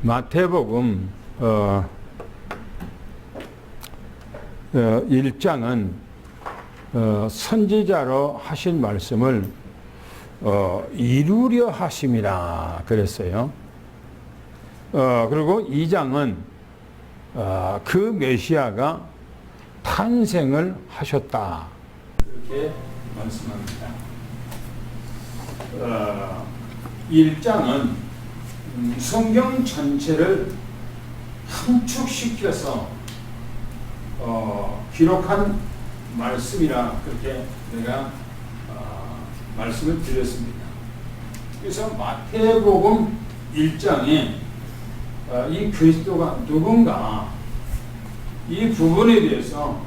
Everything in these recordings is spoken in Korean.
마태복음 1장은 선지자로 하신 말씀을 이루려 하심이라 그랬어요. 그리고 2장은 그 메시아가 탄생을 하셨다 이렇게 말씀합니다. 1장은 성경 전체를 함축시켜서 기록한 말씀이라 그렇게 내가 말씀을 드렸습니다. 그래서 마태복음 1장에 이 그리스도가 누군가 이 부분에 대해서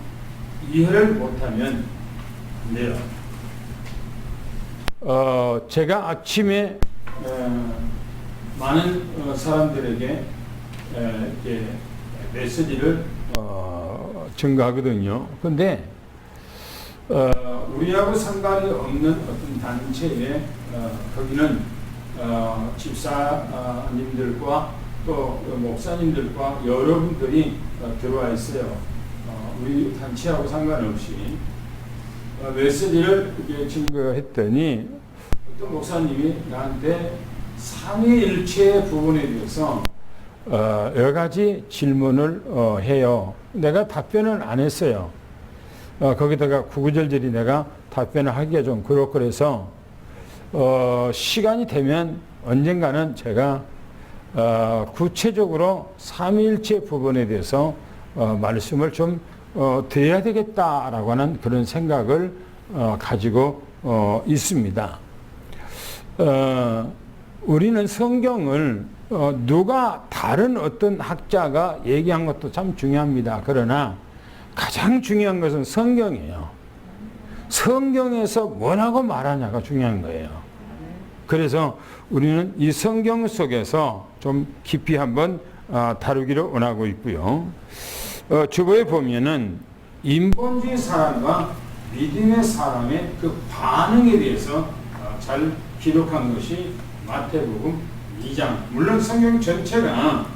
이해를 못하면 안 돼요. 제가 아침에 많은 사람들에게 이렇게 메시지를 전가하거든요. 근데 우리하고 상관이 없는 어떤 단체에 거기는 집사님들과 또 목사님들과 여러분들이 들어와 있어요. 우리 단체하고 상관없이 메시지를 이렇게 증거했더니 어떤 목사님이 나한테 삼위일체 부분에 대해서 여러 가지 질문을 해요. 내가 답변을 안 했어요. 거기다가 구구절절히 내가 답변을 하기가 좀 그렇고 그래서 시간이 되면 언젠가는 제가 구체적으로 삼위일체 부분에 대해서 말씀을 좀 드려야 되겠다라고 하는 그런 생각을 가지고 있습니다. 우리는 성경을 누가 다른 어떤 학자가 얘기한 것도 참 중요합니다. 그러나 가장 중요한 것은 성경이에요. 성경에서 뭐라고 말하냐가 중요한 거예요. 그래서 우리는 이 성경 속에서 좀 깊이 한번 다루기를 원하고 있고요. 주보에 보면은 인본주의 사람과 믿음의 사람의 그 반응에 대해서 잘 기록한 것이 마태복음 2장. 물론 성경 전체가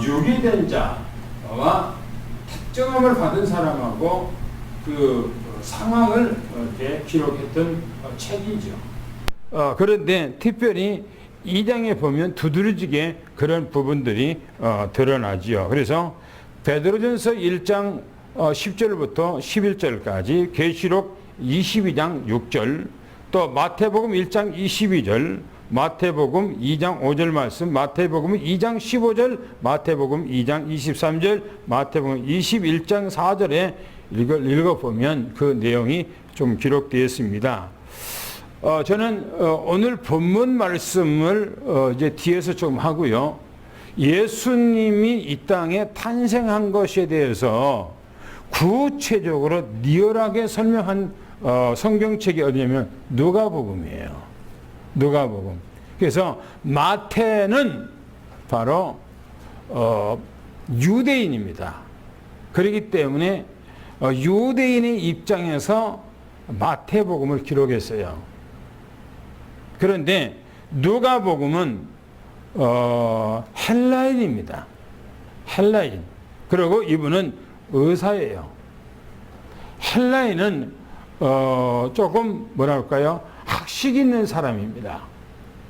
유기된 자와 특정함을 받은 사람하고 그 상황을 이렇게 기록했던 책이죠. 그런데 특별히 2장에 보면 두드러지게 그런 부분들이 드러나지요. 그래서 베드로전서 1장 10절부터 11절까지, 계시록 22장 6절, 또 마태복음 1장 22절, 마태복음 2장 5절 말씀, 마태복음 2장 15절, 마태복음 2장 23절, 마태복음 21장 4절에 읽어보면 그 내용이 좀 기록되어 있습니다. 저는 오늘 본문 말씀을 이제 뒤에서 좀 하고요. 예수님이 이 땅에 탄생한 것에 대해서 구체적으로 리얼하게 설명한 성경책이 어디냐면 누가복음이에요. 누가복음. 그래서 마태는 바로 유대인입니다. 그렇기 때문에 유대인의 입장에서 마태복음을 기록했어요. 그런데 누가복음은 헬라인입니다. 헬라인. 그리고 이분은 의사예요. 헬라인은 조금 뭐랄까요? 학식 있는 사람입니다.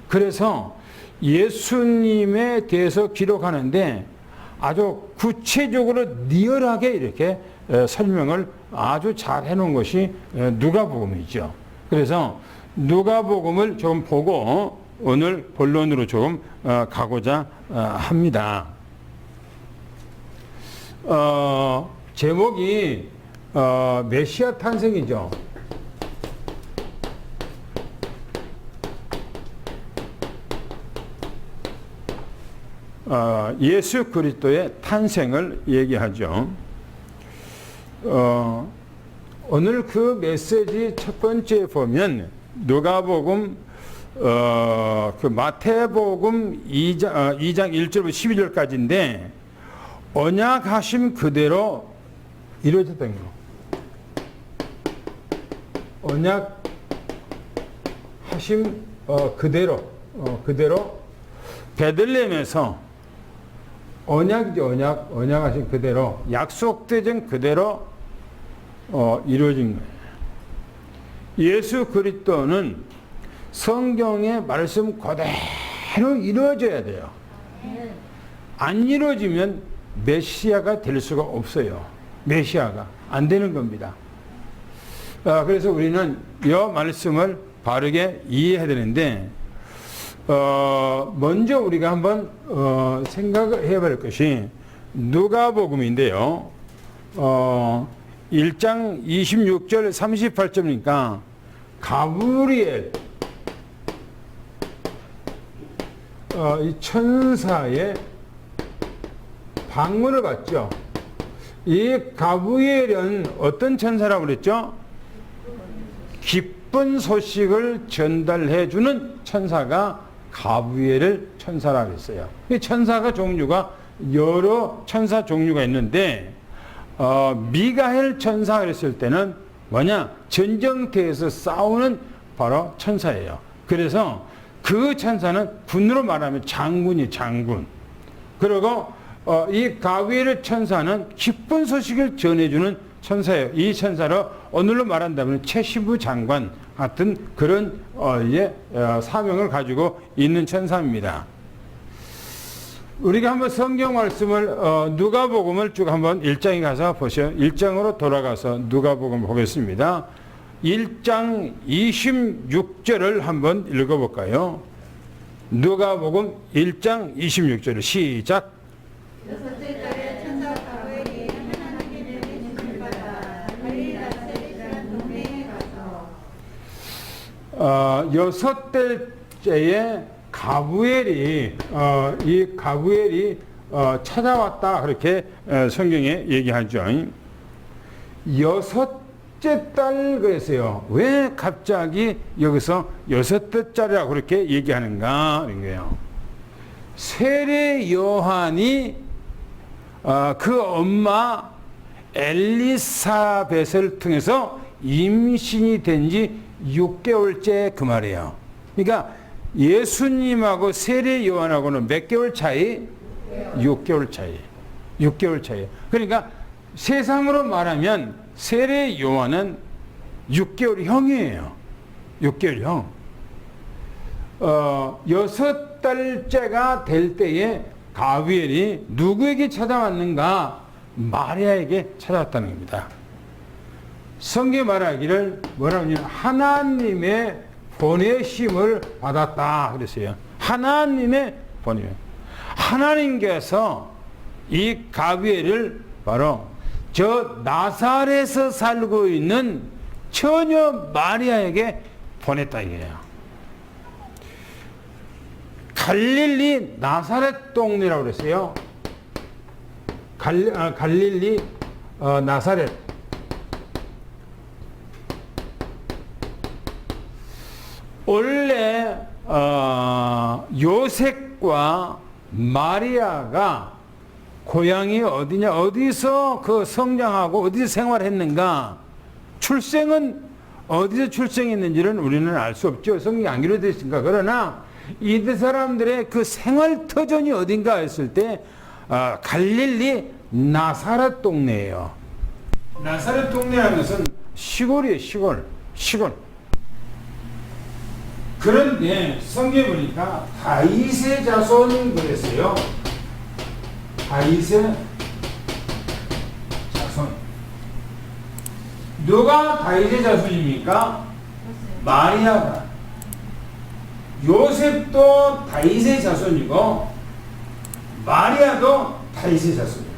그래서 예수님에 대해서 기록하는데 아주 구체적으로 리얼하게 이렇게 설명을 아주 잘 해놓은 것이 누가복음이죠. 그래서 누가복음을 좀 보고 오늘 본론으로 좀 가고자 합니다. 제목이 메시아 탄생이죠. 예수 그리스도의 탄생을 얘기하죠. 오늘 그 메시지 첫 번째 보면 누가복음 그 마태복음 2장 1절부터 12절까지인데 언약하심 그대로 이루어졌던 거. 언약하심 그대로 베들레헴에서 언약이죠. 언약하신 그대로, 약속되신 그대로 이루어진 거예요. 예수 그리스도는 성경의 말씀 그대로 이루어져야 돼요. 안 이루어지면 메시아가 될 수가 없어요. 메시아가 안 되는 겁니다. 그래서 우리는 이 말씀을 바르게 이해해야 되는데, 먼저 우리가 한번 생각을 해볼 것이 누가복음인데요. 1장 26절 38절이니까 가브리엘, 이 천사의 방문을 받죠. 이 가브리엘은 어떤 천사라고 그랬죠? 기쁜 소식을 전달해 주는 천사가 가브리엘 천사라고 했어요. 이 천사가 종류가 여러 천사 종류가 있는데, 미가엘 천사 그랬을 때는 뭐냐? 전쟁터에서 싸우는 바로 천사예요. 그래서 그 천사는 군으로 말하면 장군이 장군. 그리고 이 가브리엘 천사는 기쁜 소식을 전해주는 천사예요. 이 천사를 오늘로 말한다면 최시부 장관 같은 그런 사명을 가지고 있는 천사입니다. 우리가 한번 성경 말씀을 누가복음을 쭉 한번 1장에 가서 보세요. 1장으로 돌아가서 누가복음 보겠습니다. 1장 26절을 한번 읽어볼까요? 누가복음 1장 26절 시작. 여섯째 달에 천사 가브리엘이 하나님의 계시를 받아 갈릴리라 세리라는 동네에 가서 여섯 달째에 가브리엘이 이 가브리엘이 찾아왔다 그렇게 성경에 얘기하죠. 여섯째 달 그랬어요. 왜 갑자기 여기서 여섯째 달이라고 그렇게 얘기하는가 이런 거예요. 세례 요한이 그 엄마 엘리사벳을 통해서 임신이 된 지 6개월째 그 말이에요. 그러니까 예수님하고 세례 요한하고는 몇 개월 차이? 6개월 차이. 6개월 차이. 그러니까 세상으로 말하면 세례 요한은 6개월 형이에요. 6개월 형. 6달째가 될 때에 가브리엘이 누구에게 찾아왔는가? 마리아에게 찾아왔다는 겁니다. 성경에 말하기를 뭐라고 하냐면 하나님의 보내심을 받았다 그랬어요. 하나님의 보내심. 하나님께서 이 가브리엘을 바로 저 나사렛에서 살고 있는 처녀 마리아에게 보냈다 이거예요. 갈릴리 나사렛 동네라고 그랬어요. 갈릴리 나사렛. 원래 요셉과 마리아가 고향이 어디냐, 어디서 그 성장하고 어디서 생활했는가, 출생은 어디서 출생했는지는 우리는 알 수 없죠. 성경이 안 기록되어 있으니까. 그러나 이들 사람들의 그 생활 터전이 어딘가 했을 때 갈릴리 나사렛 동네예요. 나사렛 동네라는 것은 시골이에요. 시골. 그런데 성경에 보니까 다윗의 자손 그랬어요. 다윗의 자손. 누가 다윗의 자손입니까? 마리아가. 요셉도 다윗의 자손이고 마리아도 다윗의 자손이에요.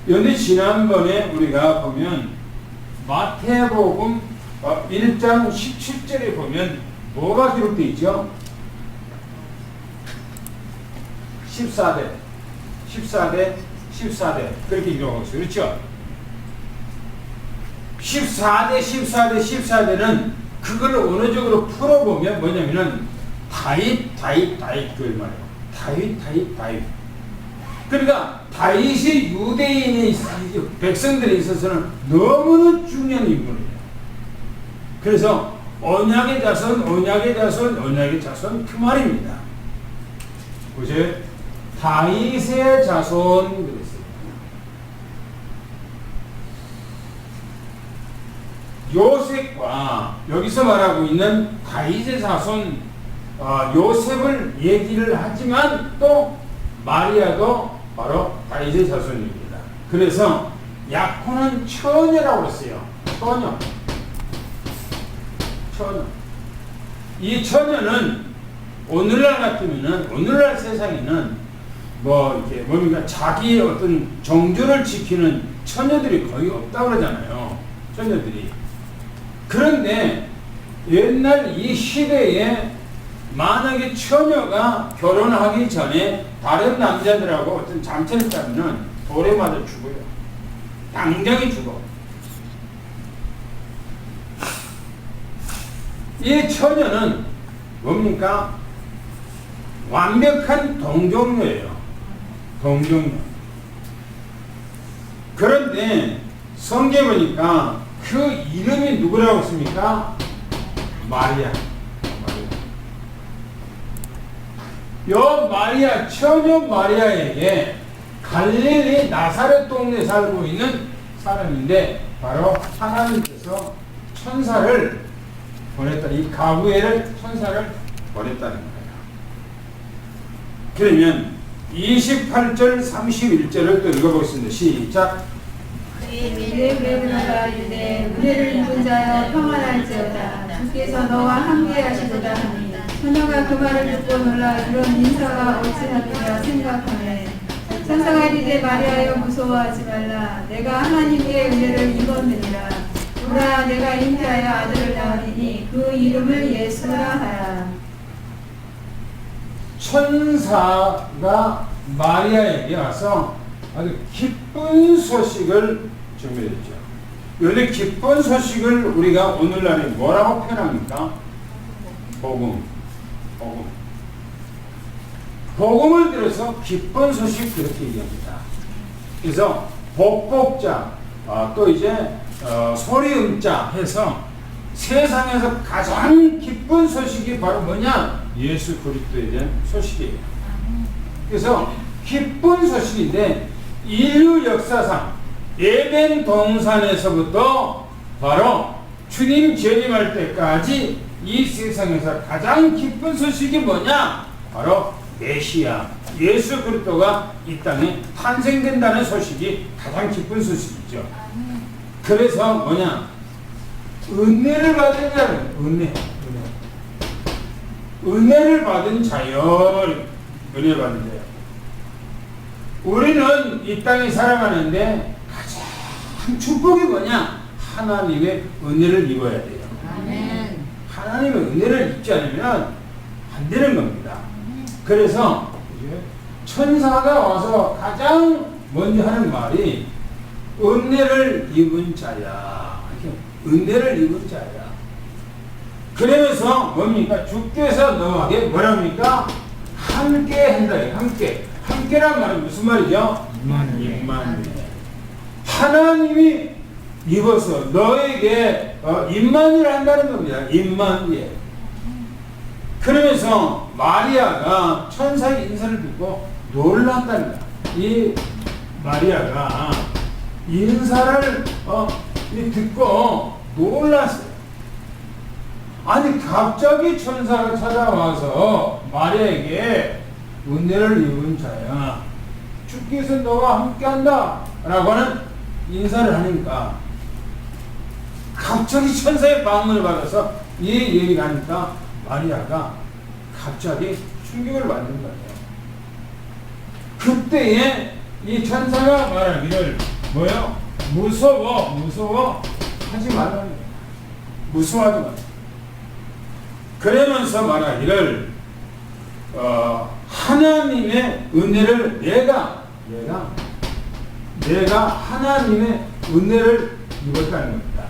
그런데 지난번에 우리가 보면 마태복음 1장 17절에 보면 뭐가 기록되어 있죠? 14대 그렇게 기록하고 있어요. 그렇죠? 14대는 그걸 원어적으로 풀어보면 뭐냐면은 다윗 그 말이에요. 다윗. 그러니까 다윗이 유대인의 백성들에 있어서는 너무나 중요한 인물이에요. 그래서 언약의 자손 그 말입니다. 보세요. 다윗의 자손 그랬어요. 요셉과 여기서 말하고 있는 다윗의 자손 요셉을 얘기를 하지만 또 마리아도 바로 다윗의 자손입니다. 그래서 약혼은 처녀라고 했어요. 처녀. 이 처녀는 오늘날 같으면은 오늘날 세상에는 뭐 이렇게 뭡니까 자기의 어떤 정조를 지키는 처녀들이 거의 없다고 그러잖아요. 처녀들이. 그런데 옛날 이 시대에 만약에 처녀가 결혼하기 전에 다른 남자들하고 어떤 잠자를 짜면은 돌에 맞아 죽어요. 당장에 죽어. 이 처녀는 뭡니까? 완벽한 동정녀예요. 동정녀. 그런데 성경에 보니까 그 이름이 누구라고 했습니까? 마리아. 요 마리아, 처녀 마리아에게 갈릴리 나사렛 동네에 살고 있는 사람인데 바로 하나님께서 천사를 보냈다. 이 가브엘을 천사를 보냈다는 거예요. 그러면 28절 31절을 또 읽어보겠습니다. 시작. 그의 외모가 유대 은혜를 입은 자여 평안할지어다. 주께서 너와 함께하시도다 하니 처녀가 그 말을 듣고 놀라 이런 인사가 어찌하느냐 생각하네. 천사가 이르되 마리아여 무서워하지 말라. 내가 하나님께 은혜를 입었느니라. 보라 내가 잉태하여 아들을 낳으리니 그 이름을 예수라 하라. 천사가 마리아에게 와서 아주 기쁜 소식을 전해줬죠. 이 기쁜 소식을 우리가 오늘날에 뭐라고 표현합니까? 복음. 복음을 들어서 기쁜 소식 그렇게 얘기합니다. 그래서 복복자, 또 이제 소리음자 해서 세상에서 가장 기쁜 소식이 바로 뭐냐? 예수 그리스도에 대한 소식이에요. 그래서 기쁜 소식인데 인류 역사상 에덴 동산에서부터 바로 주님 재림할 때까지 이 세상에서 가장 기쁜 소식이 뭐냐? 바로 메시아 예수 그리스도가 이 땅에 탄생된다는 소식이 가장 기쁜 소식이죠. 그래서 뭐냐? 은혜를 받은 자는 은혜를 받은 자요. 은혜 받은 자요. 우리는 이 땅에 살아가는데 가장 축복이 뭐냐? 하나님의 은혜를 입어야 돼요. 아멘. 하나님의 은혜를 입지 않으면 안 되는 겁니다. 그래서 천사가 와서 가장 먼저 하는 말이 은혜를 입은 자야. 은혜를 입은 자야. 그러면서 뭡니까? 주께서 너에게 뭐랍니까? 함께 한다. 함께란 말은 무슨 말이죠? 임마누엘. 하나님이 입어서 너에게 임마누엘 한다는 겁니다. 임마누엘. 그러면서 마리아가 천사의 인사를 듣고 놀랐다는 거야. 이 마리아가 인사를 듣고 놀랐어요. 아니 갑자기 천사가 찾아와서 마리아에게 은혜를 입은 자야, 주께서 너와 함께한다 라고 하는 인사를 하니까 갑자기 천사의 방문을 받아서 이 얘기를 하니까 마리아가 갑자기 충격을 받는 거예요. 그때에 이 천사가 말하기를 뭐요? 무서워 하지 말라는 거예요. 무서워하지 마. 그러면서 말하기를 하나님의 은혜를 내가 하나님의 은혜를 입었다는 겁니다.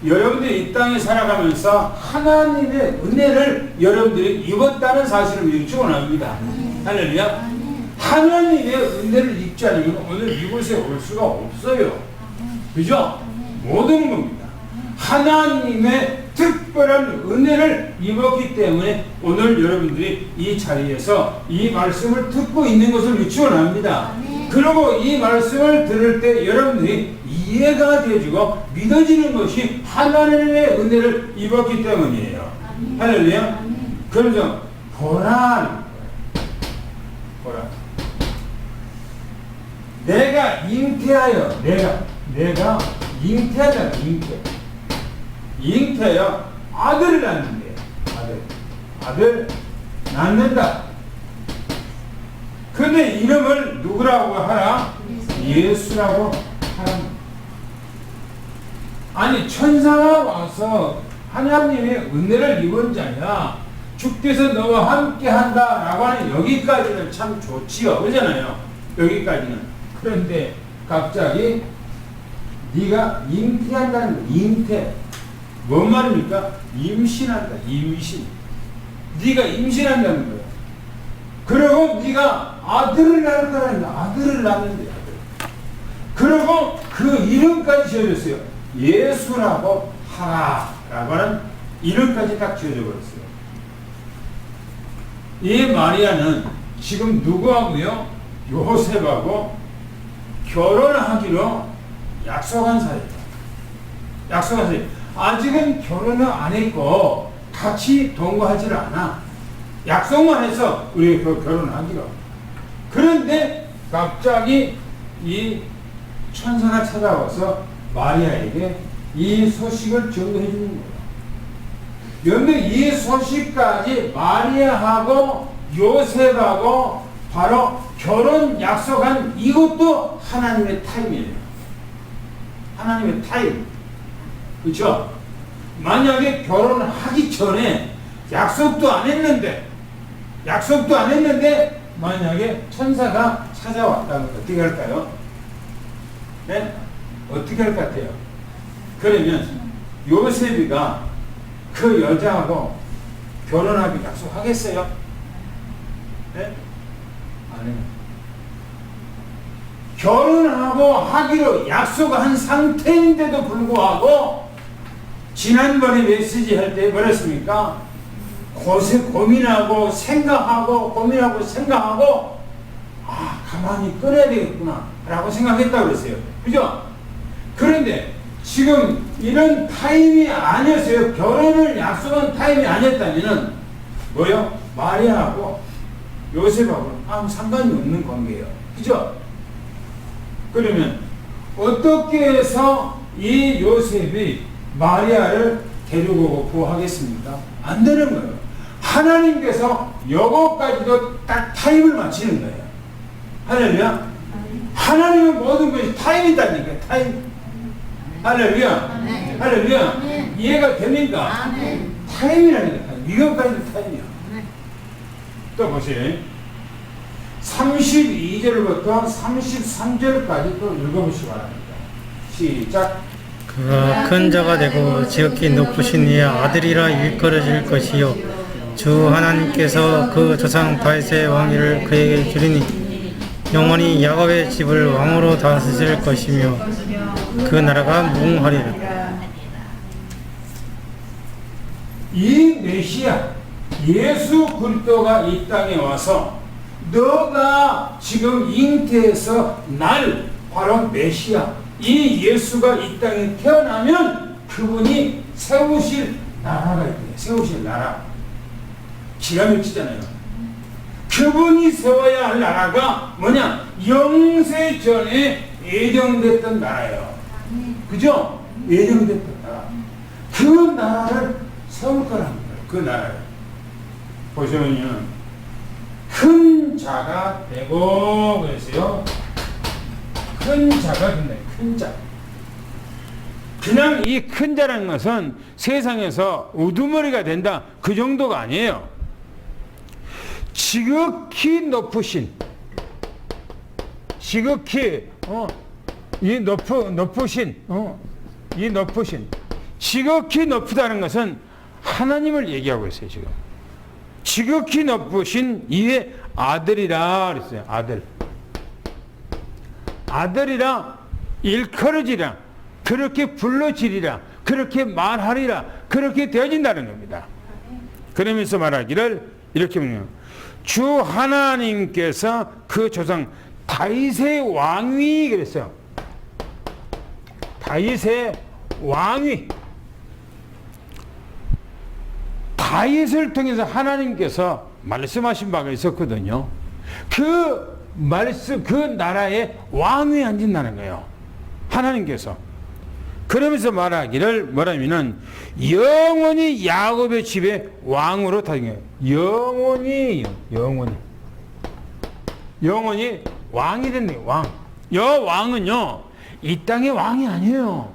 여러분들이 이 땅에 살아가면서 하나님의 은혜를 여러분들이 입었다는 사실을 미리 축원합니다. 할렐루야. 하나님의 은혜를 입지 않으면 오늘 이곳에 올 수가 없어요. 그죠? 못 오는 겁니다. 하나님의 특별한 은혜를 입었기 때문에 오늘 여러분들이 이 자리에서 이 말씀을 듣고 있는 것을 축원합니다. 그리고 이 말씀을 들을 때 여러분들이 이해가 되어지고 믿어지는 것이 하나님의 은혜를 입었기 때문이에요. 할렐루야. 그래서 보라. 내가 잉태하여 내가 잉태하잖아. 잉태하여 아들을 낳는데 아들 낳는다. 근데 이름을 누구라고 하라? 예수라고 하라. 아니 천사가 와서 하나님의 은혜를 입은 자냐, 주께서 너와 함께 한다 라고 하는 여기까지는 참 좋지요. 그러잖아요. 여기까지는. 그런데 갑자기 네가 잉태한다는 거. 잉태 뭔 말입니까? 임신한다. 임신. 네가 임신한다는 거예요. 그리고 네가 아들을 낳을 거라니까. 아들을 낳는데 아들. 그리고 그 이름까지 지어줬어요. 예수라고 하라 라고 하는 이름까지 딱 지어져 버렸어요. 이 마리아는 지금 누구하고요? 요셉하고 결혼하기로 약속한 사이다. 약속한 사이. 아직은 결혼을 안 했고 같이 동거하지를 않아. 약속만 해서 우리 그 결혼하기로. 그런데 갑자기 이 천사가 찾아와서 마리아에게 이 소식을 전해 주는 거예요. 그런데 이 소식까지 마리아하고 요셉하고 바로 결혼 약속한 이것도 하나님의 타임이에요. 하나님의 타임. 그렇죠? 만약에 결혼하기 전에 약속도 안 했는데 만약에 천사가 찾아왔다면 어떻게 할까요? 네? 어떻게 할 것 같아요? 그러면 요셉이가 그 여자하고 결혼하기 약속하겠어요? 네? 안 해요. 결혼하고 하기로 약속한 상태인데도 불구하고 지난번에 메시지 할 때 뭐랬습니까? 고민하고 생각하고 가만히 끊어야 되겠구나 라고 생각했다고 그랬어요. 그죠? 그런데 지금 이런 타임이 아니었어요. 결혼을 약속한 타임이 아니었다면은 뭐요? 마리아하고 요셉하고는 아무 상관이 없는 관계예요. 그죠? 그러면 어떻게 해서 이 요셉이 마리아를 데리고 구하겠습니까? 안 되는 거예요. 하나님께서 요거까지도 딱 타임을 맞추는 거예요. 할렐루야. 하나님은 모든 것이 타임이다니까. 타임. 할렐루야. 할렐루야. 이해가 됩니까? 타임이라니까. 이것까지도 타임이야. 또 보세요. 32절부터 33절까지 또 읽어보시기 바랍니다. 시작. 그가 큰 자가 되고 지극히 높으신 이의 아들이라 일컬어질 것이요 주 하나님께서 그 조상 다윗의 왕위를 그에게 주리니 영원히 야곱의 집을 왕으로 다스릴 것이며 그 나라가 무궁하리라. 이 메시아 예수 그리스도가 이 땅에 와서 너가 지금 잉태해서 날 바로 메시아 이 예수가 이 땅에 태어나면 그분이 세우실 나라가 있대요. 세우실 나라. 기가 막히잖아요. 그분이 세워야 할 나라가 뭐냐? 영세 전에 예정됐던 나라예요. 그죠? 예정됐던 나라. 그 나라를 세울 거라는 거예요. 그 나라를. 보시면요. 큰 자가 되고 그랬어요. 큰 자가 된다. 큰 자. 그냥 이 큰 자라는 것은 세상에서 우두머리가 된다. 그 정도가 아니에요. 지극히 높으신 지극히 지극히 높다는 것은 하나님을 얘기하고 있어요. 지금 지극히 높으신 이의 아들이라 그랬어요. 아들이라 일컬어지라 그렇게 불러지리라 그렇게 말하리라 그렇게 되어진다는 겁니다. 그러면서 말하기를 이렇게 말해요. 주 하나님께서 그 조상 다윗의 왕위 그랬어요. 다윗의 왕위. 다윗을 통해서 하나님께서 말씀하신 바가 있었거든요. 그 말씀, 그 나라의 왕위에 앉는다는 거예요. 하나님께서. 그러면서 말하기를 뭐라면은 영원히 야곱의 집에 왕으로 다니게. 영원히 왕이 됐네. 왕. 여 왕은요 이 땅의 왕이 아니에요.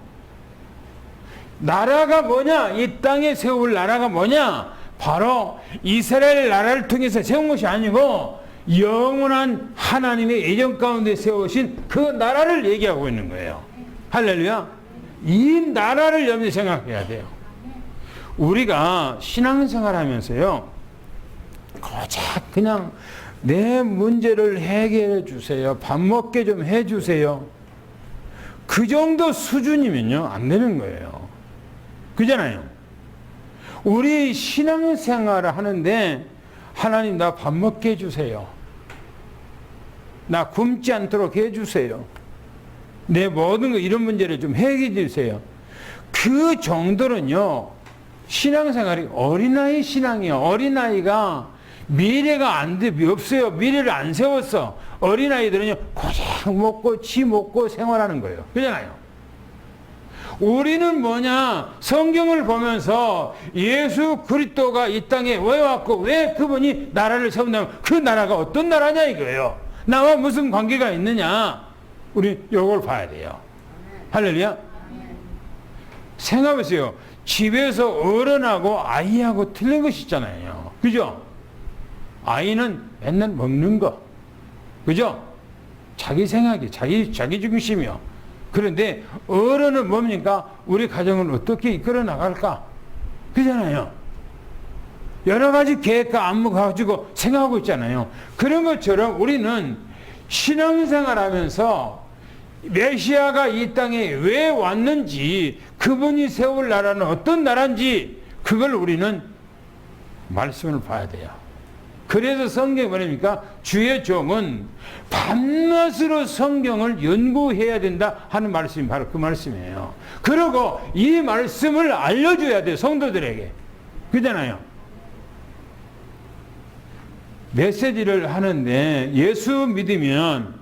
나라가 뭐냐? 이 땅에 세울 나라가 뭐냐? 바로 이스라엘 나라를 통해서 세운 것이 아니고 영원한 하나님의 예정 가운데 세우신 그 나라를 얘기하고 있는 거예요. 할렐루야. 이 나라를 염두에 생각해야 돼요. 우리가 신앙생활 하면서요 고작 그냥 내 문제를 해결해 주세요, 밥 먹게 좀 해 주세요, 그 정도 수준이면요 안 되는 거예요. 그잖아요. 우리 신앙생활을 하는데 하나님 나 밥 먹게 해주세요, 나 굶지 않도록 해주세요, 내 모든 거 이런 문제를 좀 해결해 주세요. 그 정도는요 신앙생활이 어린아이 신앙이에요. 어린아이가 미래가 없어요. 미래를 안 세웠어. 어린아이들은요 고작 먹고 지 먹고 생활하는 거예요. 그잖아요. 우리는 뭐냐? 성경을 보면서 예수 그리스도가 이 땅에 왜 왔고 왜 그분이 나라를 세운다면 그 나라가 어떤 나라냐 이거예요. 나와 무슨 관계가 있느냐? 우리 이걸 봐야 돼요. 할렐루야. 생각해보세요. 집에서 어른하고 아이하고 틀린 것이 있잖아요. 그죠? 아이는 맨날 먹는 거, 그죠? 자기 생각이 자기 중심이요. 그런데 어른은 뭡니까? 우리 가정을 어떻게 이끌어 나갈까? 그잖아요. 여러 가지 계획과 안목 가지고 생각하고 있잖아요. 그런 것처럼 우리는 신앙생활 하면서 메시아가 이 땅에 왜 왔는지, 그분이 세울 나라는 어떤 나라인지, 그걸 우리는 말씀을 봐야 돼요. 그래서 성경이 뭐랍니까? 주의 종은 밤낮으로 성경을 연구해야 된다 하는 말씀이 바로 그 말씀이에요. 그리고 이 말씀을 알려줘야 돼요. 성도들에게. 그잖아요. 메시지를 하는데 예수 믿으면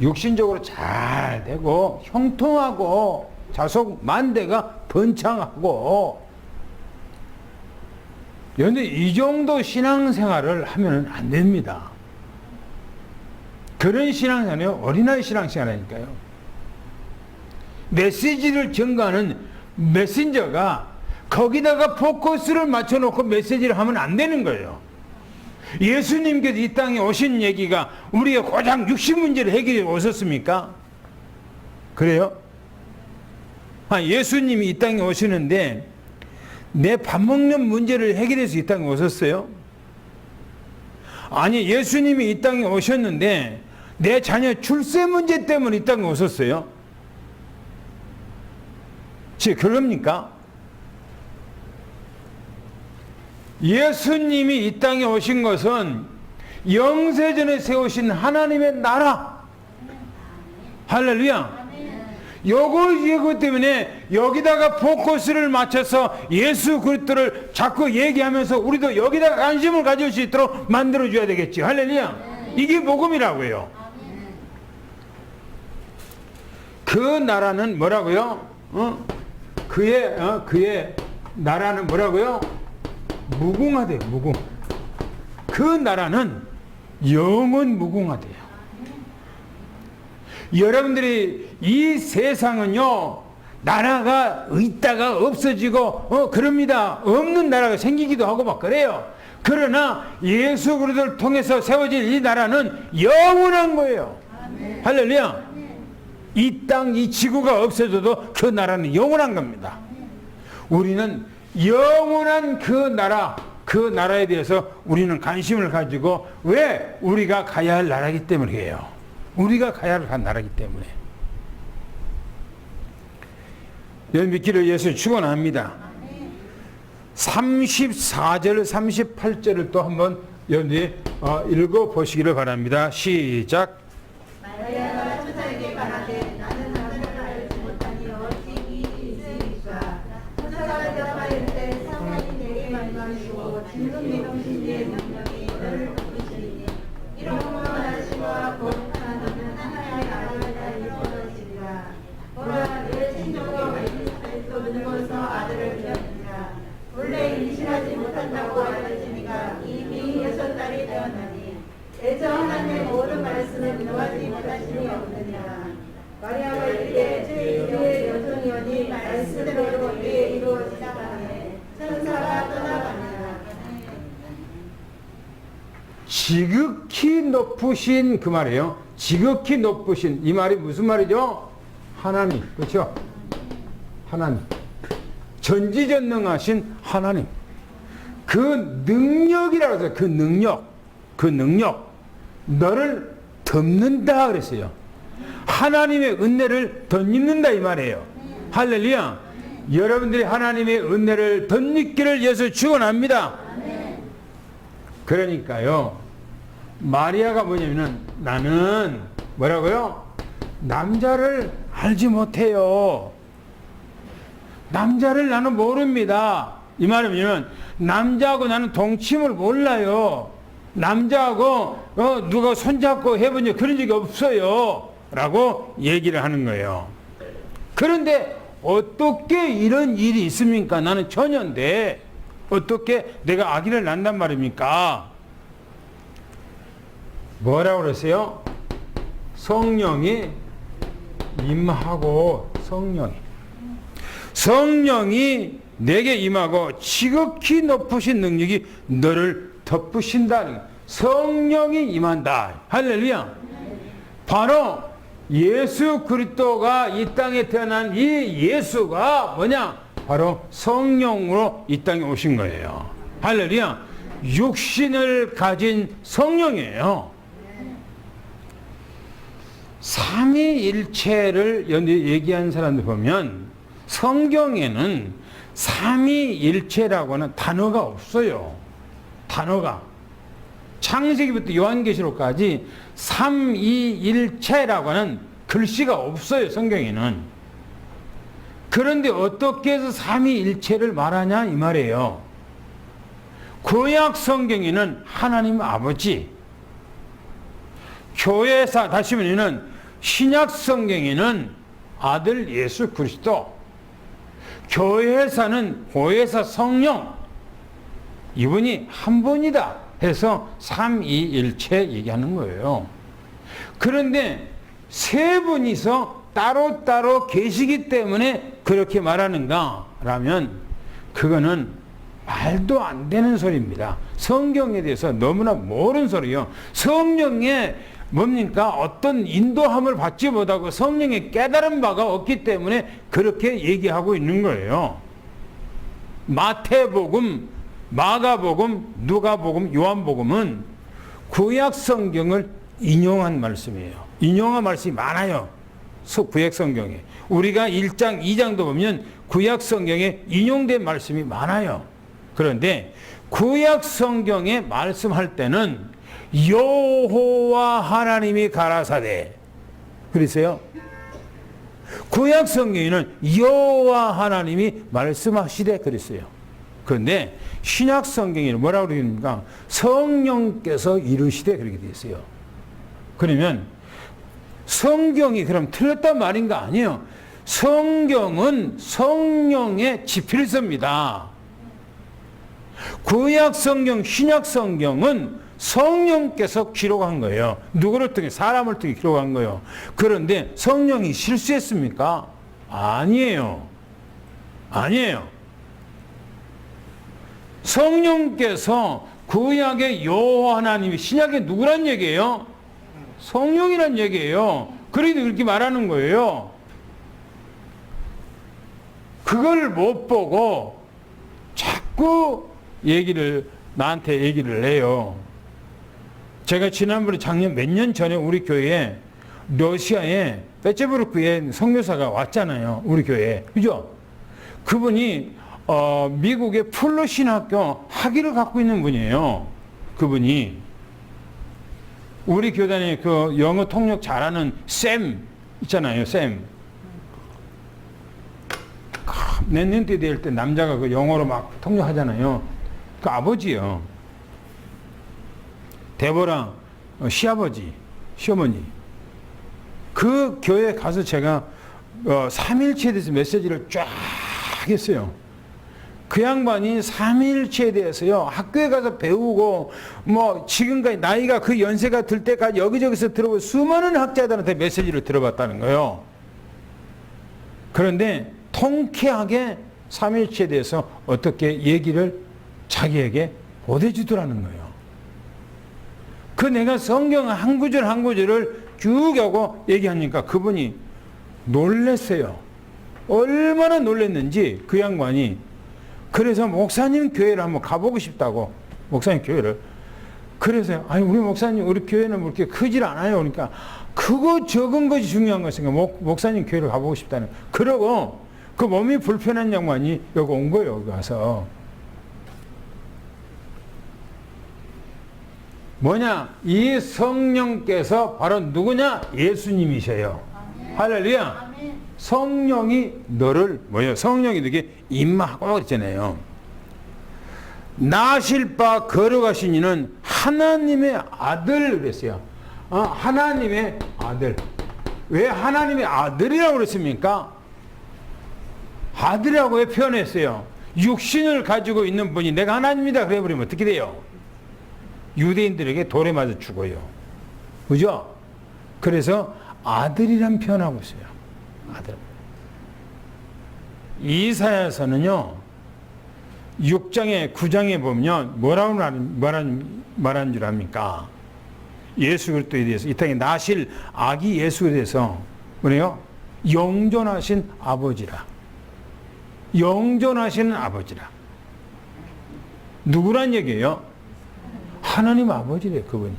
육신적으로 잘 되고 형통하고 자속 만대가 번창하고, 그런데 이 정도 신앙생활을 하면 안 됩니다. 그런 신앙생활이 어린아이 신앙생활이니까요. 메시지를 전가하는 메신저가 거기다가 포커스를 맞춰놓고 메시지를 하면 안 되는 거예요. 예수님께서 이 땅에 오신 얘기가 우리가 고작 60문제를 해결해 오셨습니까? 그래요? 예수님이 이 땅에 오시는데 내 밥 먹는 문제를 해결해서 이 땅에 오셨어요? 아니, 예수님이 이 땅에 오셨는데 내 자녀 출세 문제 때문에 이 땅에 오셨어요? 그럽니까? 예수님이 이 땅에 오신 것은 영세전에 세우신 하나님의 나라. 할렐루야. 이거 때문에 여기다가 포커스를 맞춰서 예수 그리스도를 자꾸 얘기하면서 우리도 여기다가 관심을 가질 수 있도록 만들어줘야 되겠지. 할렐루야. 이게 복음이라고요. 그 나라는 뭐라고요? 그의 나라는 뭐라고요? 무궁하대요. 무궁. 그 나라는 영원 무궁하대요. 여러분들이 이 세상은요 나라가 있다가 없어지고 그럽니다. 없는 나라가 생기기도 하고 막 그래요. 그러나 예수 그리스도를 통해서 세워질 이 나라는 영원한 거예요. 할렐루야. 이 땅, 이 지구가 없어져도 그 나라는 영원한 겁니다. 우리는 영원한 그 나라에 대해서 우리는 관심을 가지고, 왜? 우리가 가야 할 나라이기 때문이에요. 우리가 가야 할 나라이기 때문에. 여러분 믿기를 예수 축원합니다. 34절 38절을 또 한번 여러분들이 읽어보시기를 바랍니다. 시작. 마리아가 천사에게 말하되 나는 아들을 알지 못하니 어찌 이 일이 있으리까. 천사가 대답하여 이르되 성령이 내게 말씀하시고 진금 믿음신지의 능력이 너를 붙이리니 이러므로 나시와 거룩한 너는 하나님의 아들이라 일컬어지리라. 보라 내 친족이 엘리사벳도 늙어서 아들을 낳으리라. 원래 임신하지 못한다고 알려지니까 이미 6달이 되었나니 대저 하나님의 모든 말씀을 인도하지 못하심이 없느냐. 마리아가 이르되 제 여종이오니 말씀대로 이에 이루어지다 하네. 천사가 떠나가니라. 지극히 높으신 그 말이에요. 지극히 높으신 이 말이 무슨 말이죠? 하나님, 그렇죠? 하나님, 전지전능하신 하나님. 그 능력이라고 해서 그 능력 너를 덮는다 그랬어요. 하나님의 은혜를 덧입는다 이 말이에요. 할렐루야. 여러분들이 하나님의 은혜를 덧입기를 예수 축원합니다. 그러니까요, 마리아가 뭐냐면은 나는 뭐라고요? 남자를 알지 못해요. 남자를 나는 모릅니다. 이 말이면 남자하고 나는 동침을 몰라요. 남자하고 누가 손잡고 해본 적 그런 적이 없어요. 라고 얘기를 하는 거예요. 그런데 어떻게 이런 일이 있습니까? 나는 처녀인데 어떻게 내가 아기를 낳는단 말입니까? 뭐라고 그랬어요? 성령이 임하고 성령이 내게 임하고 지극히 높으신 능력이 너를 덮으신다는 거예요. 성령이 임한다. 할렐루야. 바로 예수 그리스도가 이 땅에 태어난 이 예수가 뭐냐? 바로 성령으로 이 땅에 오신 거예요. 할렐루야. 육신을 가진 성령이에요. 삼위일체를 얘기하는 사람들 보면 성경에는 삼위일체라고 하는 단어가 없어요. 단어가. 창세기부터 요한계시록까지 삼위일체라고 하는 글씨가 없어요. 성경에는. 그런데 어떻게 해서 삼위일체를 말하냐 이 말이에요. 구약 성경에는 하나님 아버지, 교회사 다시 말하면 신약 성경에는 아들 예수 그리스도, 교회사는 보혜사 성령, 이분이 한 분이다 해서 삼위일체 얘기하는 거예요. 그런데 세 분이서 따로따로 계시기 때문에 그렇게 말하는가 라면 그거는 말도 안 되는 소리입니다. 성경에 대해서 너무나 모르는 소리요. 성령에 뭡니까? 어떤 인도함을 받지 못하고 성령의 깨달은 바가 없기 때문에 그렇게 얘기하고 있는 거예요. 마태복음, 마가복음, 누가복음, 요한복음은 구약 성경을 인용한 말씀이에요. 인용한 말씀이 많아요. 구약 성경에. 우리가 1장, 2장도 보면 구약 성경에 인용된 말씀이 많아요. 그런데 구약 성경에 말씀할 때는 여호와 하나님이 가라사대 그랬어요. 구약 성경에는 여호와 하나님이 말씀하시되 그랬어요. 그런데 신약 성경에는 뭐라고 그러십니까? 성령께서 이르시되 그렇게 되어 있어요. 그러면 성경이 그럼 틀렸단 말인가? 아니에요. 성경은 성령의 지필서입니다. 구약 성경, 신약 성경은 성령께서 기록한 거예요. 누구를 통해? 사람을 통해 기록한 거예요. 그런데 성령이 실수했습니까? 아니에요. 아니에요. 성령께서 구약의 여호와 하나님이 신약의 누구란 얘기예요? 성령이란 얘기예요. 그래도 그렇게 말하는 거예요. 그걸 못 보고 자꾸 나한테 얘기를 해요. 제가 지난번에 작년 몇 년 전에 우리 교회에 러시아에 페체부르크에 선교사가 왔잖아요. 우리 교회에. 그죠? 그분이 미국의 플러신학교 학위를 갖고 있는 분이에요. 그분이 우리 교단에 그 영어 통역 잘하는 샘 있잖아요. 샘. 내년 때 될 때 남자가 그 영어로 막 통역하잖아요. 그 아버지요. 데보라 시아버지, 시어머니. 그 교회 가서 제가 3일체에 대해서 메시지를 쫙 했어요. 그 양반이 3일체에 대해서요, 학교에 가서 배우고, 뭐, 지금까지 나이가 그 연세가 들 때까지 여기저기서 들어보고 수많은 학자들한테 메시지를 들어봤다는 거예요. 그런데 통쾌하게 3일체에 대해서 어떻게 얘기를 자기에게 보내주더라는 거예요. 그 내가 성경 한 구절 한 구절을 쭉 하고 얘기하니까 그분이 놀랬어요. 얼마나 놀랬는지 그 양반이. 그래서 목사님 교회를 한번 가보고 싶다고. 목사님 교회를. 그래서 아니 우리 목사님 우리 교회는 뭐 이렇게 크질 않아요. 그러니까 크고 적은 것이 중요한 것인가. 목사님 교회를 가보고 싶다는. 그러고 그 몸이 불편한 양반이 여기 온 거예요. 여기 와서. 뭐냐? 이 성령께서 바로 누구냐? 예수님이셔요. 할렐루야. 성령이 너를 성령이 너에게 임하고 그랬잖아요. 나실 바 거룩하신 이는 하나님의 아들 그랬어요. 하나님의 아들. 왜 하나님의 아들이라고 그랬습니까? 아들이라고 왜 표현했어요? 육신을 가지고 있는 분이 내가 하나님이다 그래 버리면 어떻게 돼요? 유대인들에게 돌에 맞아 죽어요. 그죠? 그래서 아들이란 표현하고 있어요. 아들. 이사야서는요, 6장에 9장에 보면 뭐라고 말하는 줄 압니까? 예수 그리스도에 대해서, 이 땅에 나실 아기 예수에 대해서 뭐래요? 영존하신 아버지라. 영존하시는 아버지라. 누구란 얘기예요? 하나님 아버지래, 그분이.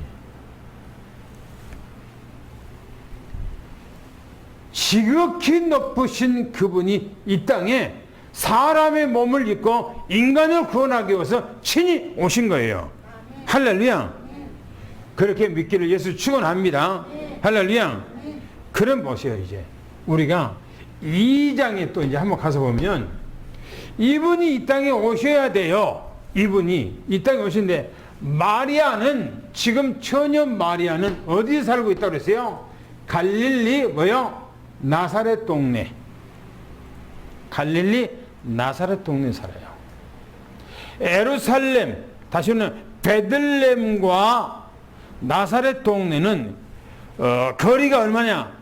지극히 높으신 그분이 이 땅에 사람의 몸을 입고 인간을 구원하기 위해서 친히 오신 거예요. 할렐루야. 그렇게 믿기를 예수 축원합니다. 할렐루야. 그럼 보세요. 이제 우리가 2장에 또 이제 한번 가서 보면 이분이 이 땅에 오셔야 돼요. 이분이 이 땅에 오신데 마리아는 지금 처녀 마리아는 어디에 살고 있다고 그랬어요? 갈릴리 나사렛 동네. 갈릴리 나사렛 동네 살아요. 예루살렘, 다시는 베들렘과 나사렛 동네는 거리가 얼마냐?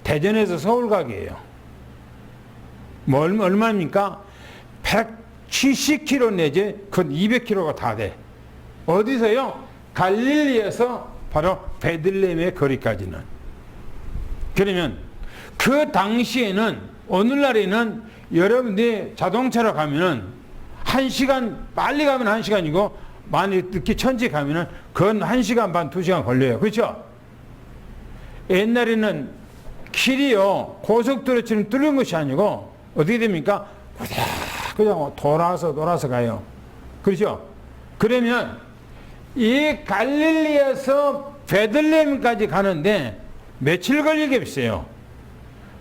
대전에서 서울 가기예요. 뭐 얼마입니까? 170km 내지 그 200km가 다 돼. 어디서요? 갈릴리에서 바로 베들렘의 거리까지는. 그러면 그 당시에는 오늘날에는 여러분들이 자동차로 가면은 1시간 빨리 가면 1시간이고 많이 늦게 천천히 가면은 그건 1시간 반 2시간 걸려요. 그렇죠? 옛날에는 길이요 고속도로처럼 뚫린 것이 아니고 어떻게 됩니까? 그냥 돌아서 가요. 그렇죠? 그러면 이 갈릴리에서 베들레헴까지 가는데 며칠 걸리겠어요?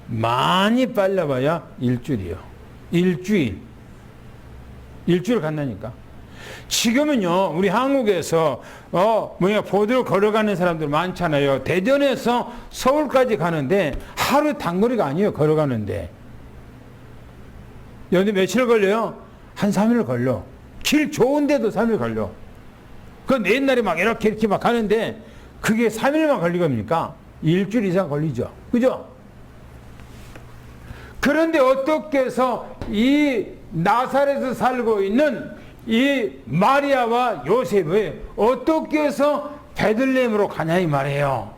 많이 빨라봐야 일주일이요. 일주일 간다니까. 지금은요, 우리 한국에서, 보도로 걸어가는 사람들 많잖아요. 대전에서 서울까지 가는데 하루 단거리가 아니에요, 걸어가는데. 여기 며칠 걸려요? 한 3일 걸려. 길 좋은데도 3일 걸려. 그 옛날에 막 이렇게 막 가는데 그게 3일만 걸리겁니까? 일주일 이상 걸리죠. 그죠? 그런데 어떻게 해서 이 나사렛에서 살고 있는 이 마리아와 요셉을 어떻게 해서 베들레헴으로 가냐 이 말이에요.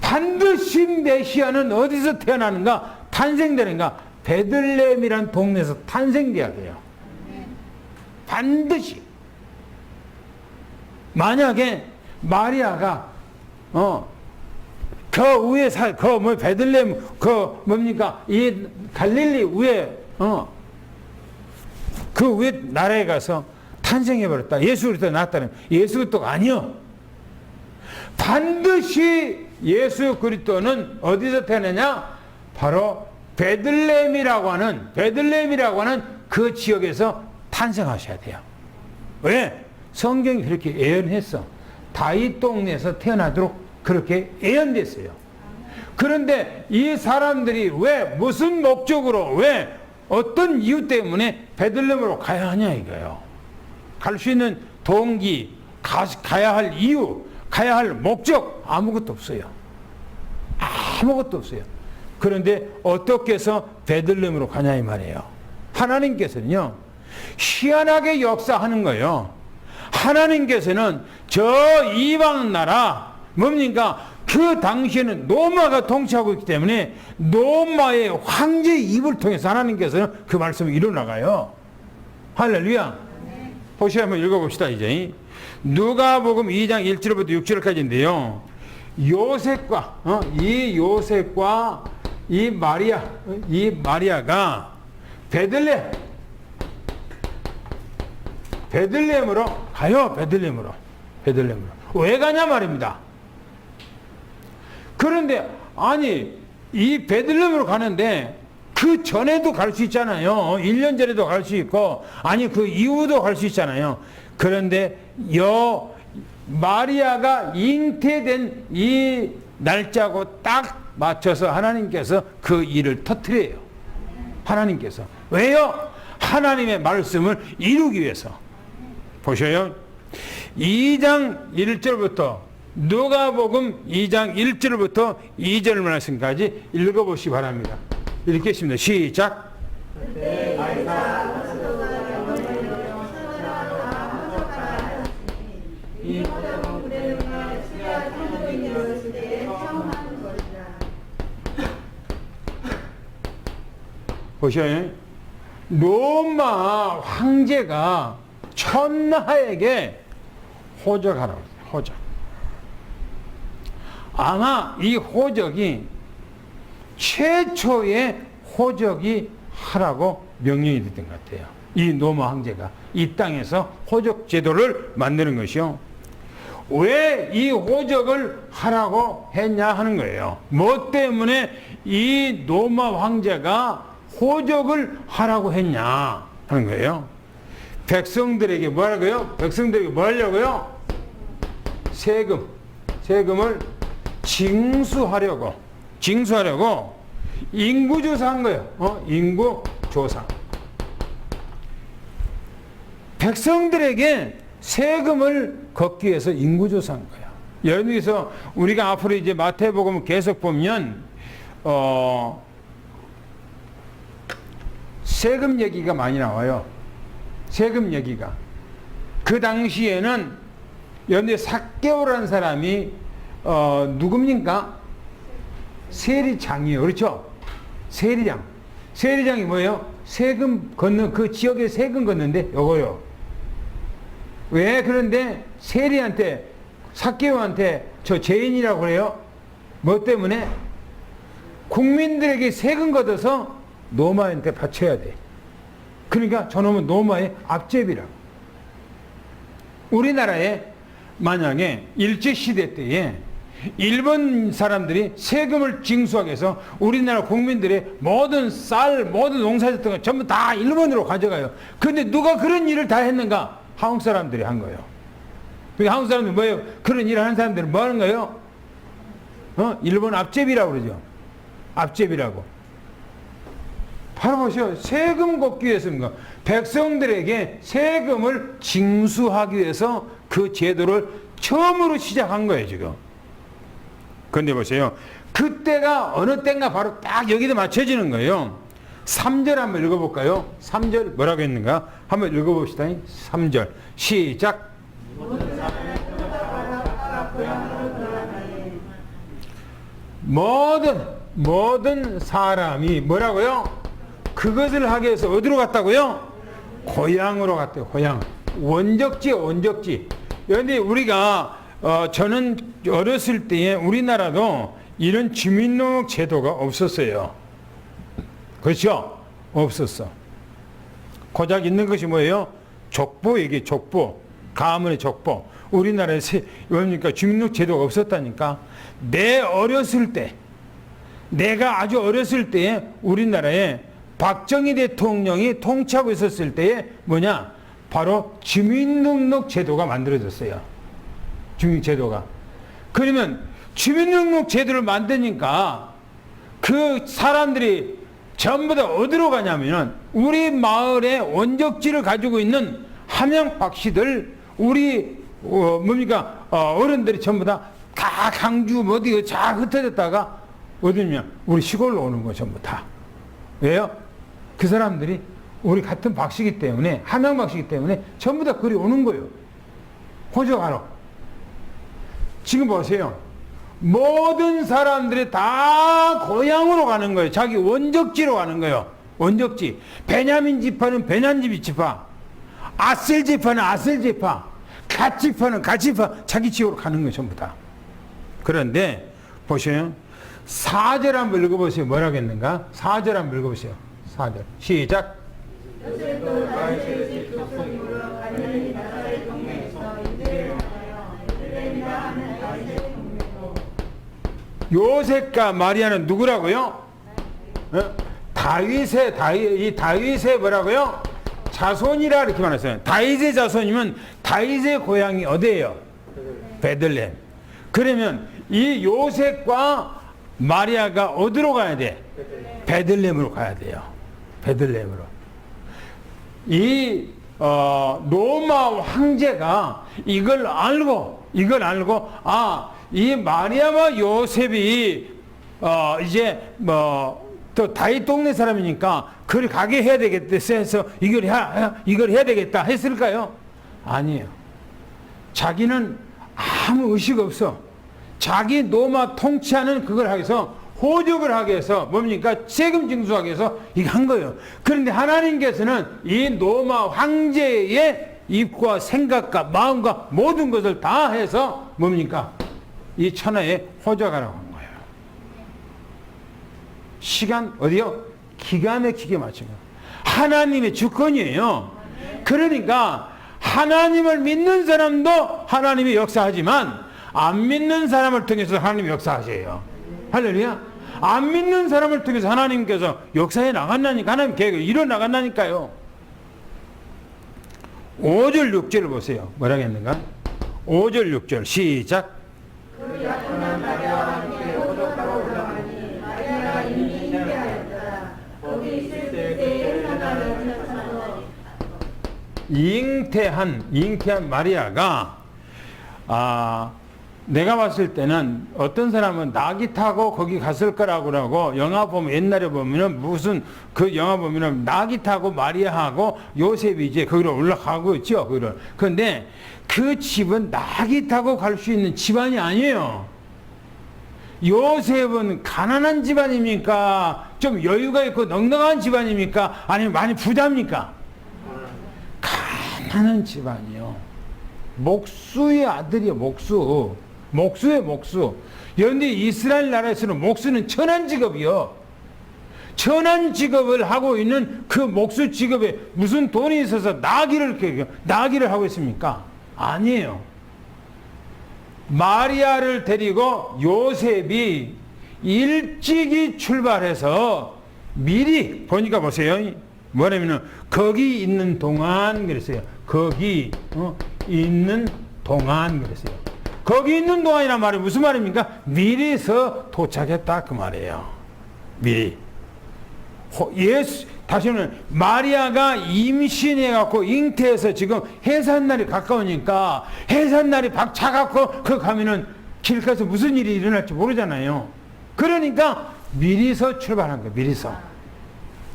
반드시 메시아는 어디서 태어나는가? 탄생되는가? 베들레헴이란 동네에서 탄생돼야 돼요. 반드시. 만약에 마리아가 그 위에 베들레헴 뭡니까? 이 갈릴리 위에 그 왜 나라에 가서 탄생해버렸다. 예수 그리스도 낳았다는 예수 그리스도가 아니요. 반드시 예수 그리스도는 어디서 태어나냐? 바로 베들레헴이라고 하는 그 지역에서 탄생하셔야 돼요. 왜? 성경이 그렇게 예언했어. 다윗 동네에서 태어나도록 그렇게 예언됐어요. 그런데 이 사람들이 왜, 무슨 목적으로, 왜, 어떤 이유 때문에 베들레헴으로 가야 하냐 이거예요. 갈 수 있는 동기, 가야 할 이유, 가야 할 목적 아무것도 없어요. 아무것도 없어요. 그런데 어떻게 해서 베들레헴으로 가냐 이 말이에요. 하나님께서는요, 희한하게 역사하는 거예요. 하나님께서는 저 이방 나라 뭡니까? 그 당시에는 로마가 통치하고 있기 때문에 로마의 황제 입을 통해서 하나님께서는 그 말씀을 이뤄나가요. 할렐루야. 보시면 한번 읽어봅시다. 이제 누가복음 2장 1절부터 6절까지인데요. 요셉과 이 요셉과 이 마리아가 베들레헴으로 가요. 베들레헴으로. 왜 가냐 말입니다. 그런데 아니 이 베들레헴으로 가는데 그 전에도 갈 수 있잖아요. 1년 전에도 갈 수 있고 아니 그 이후도 갈 수 있잖아요. 그런데 마리아가 잉태된 이 날짜하고 딱 맞춰서 하나님께서 그 일을 터뜨려요. 하나님께서. 왜요? 하나님의 말씀을 이루기 위해서. 보셔요. 2장 1절부터 누가복음 2장 1절부터 2절 말씀까지 읽어보시기 바랍니다. 읽겠습니다. 시작. 보셔요. 로마 황제가 천하에게 호적하라고 했어요. 호적. 아마 이 호적이 최초의 호적이 하라고 명령이 됐던 것 같아요. 이 로마 황제가 이 땅에서 호적 제도를 만드는 것이요. 왜 이 호적을 하라고 했냐 하는 거예요. 뭐 때문에 이 로마 황제가 호적을 하라고 했냐 하는 거예요. 백성들에게 뭐 하라고요? 백성들에게 뭐 하려고요? 세금을 징수하려고 인구조사한 거예요. 인구조사. 백성들에게 세금을 걷기 위해서 인구조사한 거예요. 여기서 우리가 앞으로 이제 마태복음 계속 보면 세금 얘기가 많이 나와요. 세금 얘기가. 그 당시에는 여러분들 삭개오라는 사람이 누굽니까? 세리장이에요. 그렇죠? 세리장이 뭐예요? 세금 걷는, 그 지역에 세금 걷는데 요거요. 왜 그런데 세리한테, 삭개오한테 저 죄인이라고 그래요? 뭐 때문에? 국민들에게 세금 걷어서 로마한테 바쳐야 돼. 그러니까 저놈은 로마의 앞제비라고. 우리나라에 만약에 일제시대 때에 일본 사람들이 세금을 징수하기 위해서 우리나라 국민들의 모든 쌀, 모든 농사짓던 거 전부 다 일본으로 가져가요. 그런데 누가 그런 일을 다 했는가? 한국 사람들이 한 거예요. 그러니까 한국 사람들이 뭐예요? 그런 일을 하는 사람들은 뭐 하는 거예요? 일본 앞제비라고 그러죠. 앞제비라고. 바로 보시오. 세금 걷기 위해서인가? 백성들에게 세금을 징수하기 위해서 그 제도를 처음으로 시작한 거예요, 지금. 그런데 보세요. 그때가 어느 때인가 바로 딱 여기도 맞춰지는 거예요. 3절 한번 읽어볼까요? 3절 뭐라고 했는가? 한번 읽어봅시다. 3절. 시작. 모든 사람이 뭐라고요? 그것을 하기 위해서 어디로 갔다고요? 고향으로 갔대요. 고향. 원적지. 그런데 우리가 저는 어렸을 때에 우리나라도 이런 주민등록 제도가 없었어요. 그렇죠? 없었어. 고작 있는 것이 뭐예요? 족보 얘기, 족보. 가문의 족보. 우리나라에 뭡니까? 주민등록 제도가 없었다니까. 내 어렸을 때, 내가 아주 어렸을 때에 우리나라에 박정희 대통령이 통치하고 있었을 때에 뭐냐? 바로 주민등록 제도가 만들어졌어요. 주민제도가. 그러면 주민등록 제도를 만드니까 그 사람들이 전부 다 어디로 가냐면 우리 마을의 원적지를 가지고 있는 함양 박씨들, 우리 어른들이 전부 다 강주 어디 쫙 흩어졌다가 어디냐? 우리 시골로 오는 거 전부 다. 왜요? 그 사람들이 우리 같은 박씨기 때문에, 함양 박씨기 때문에 전부 다 그리 오는 거예요. 호적하러. 지금 보세요. 모든 사람들이 다 고향으로 가는 거예요. 자기 원적지로 가는 거예요. 원적지. 베냐민 지파는 베냐민 지파, 아셀 지파는 아셀 지파, 갓 지파는 갓 지파, 자기 지역으로 가는 거예요. 전부 다. 그런데 보세요. 4절 한번 읽어보세요. 뭐라고 했는가? 4절 한번 읽어보세요. 4절. 시작. 요셉도 다윗의 집 족속으로 갈릴리 나사렛 동네에서 유대를 하여 베들레헴이라 하는 다윗의 동네로. 요셉과 마리아는 누구라고요? 다윗의 뭐라고요? 자손이라 이렇게 말했어요. 다윗의 자손이면 다윗의 고향이 어디예요? 베들레헴. 그러면 이 요셉과 마리아가 어디로 가야 돼? 베들레헴으로 가야 돼요. 베들레헴으로. 이 로마 황제가 이걸 알고 이 마리아와 요셉이 이제 또 다윗 동네 사람이니까 그를 가게 해야 되겠다 해서 이걸 해야 되겠다 했을까요? 아니에요. 자기는 아무 의식 없어. 자기 로마 통치하는 그걸 하기 위해서 호적을 하기 위해서 뭡니까? 세금 징수하기 위해서 이거 한 거예요. 그런데 하나님께서는 이 로마 황제의 입과 생각과 마음과 모든 것을 다 해서 뭡니까? 이 천하에 호적하라고 한 거예요. 시간 어디요? 기가 막히게 맞춘 거예요. 하나님의 주권이에요. 그러니까 하나님을 믿는 사람도 하나님이 역사하지만 안 믿는 사람을 통해서 하나님이 역사하세요. 할렐루야. 안 믿는 사람을 통해서 하나님께서 역사해 나간다니까, 하나님 계획을 이뤄 나간다니까요. 5절 6절을 보세요. 뭐라고 했는가? 5절 6절 시작. 그 약혼한 마리아와 함께 호적하러 올라가니 마리아가 이미 잉태하였더라. 거기 있을 때에 하나가 나타나서 잉태한 마리아가 내가 봤을 때는 어떤 사람은 낙이 타고 거기 갔을 거라고 영화 보면 옛날에 보면은 무슨 그 영화 보면은 낙이 타고 마리아하고 요셉이 이제 거기로 올라가고 있죠. 거기를. 그런데 그 집은 낙이 타고 갈 수 있는 집안이 아니에요. 요셉은 가난한 집안입니까? 좀 여유가 있고 넉넉한 집안입니까? 아니면 많이 부자입니까? 가난한 집안이요. 목수의 아들이요. 목수의 목수. 그런데 이스라엘 나라에서는 목수는 천한 직업이요. 천한 직업을 하고 있는 그 목수 직업에 무슨 돈이 있어서 나귀를 하고 있습니까? 아니에요. 마리아를 데리고 요셉이 일찍이 출발해서 미리 보니까 보세요. 뭐냐면은 거기 있는 동안 그랬어요. 거기 있는 동안 그랬어요. 거기 있는 동안이란 말이 무슨 말입니까? 미리서 도착했다 그 말이에요. 미리. 다시는 마리아가 임신해갖고 잉태해서 지금 해산날이 가까우니까 해산날이 박차갖고 그 가면은 길가에서 무슨 일이 일어날지 모르잖아요. 그러니까 미리서 출발한 거예요. 미리서.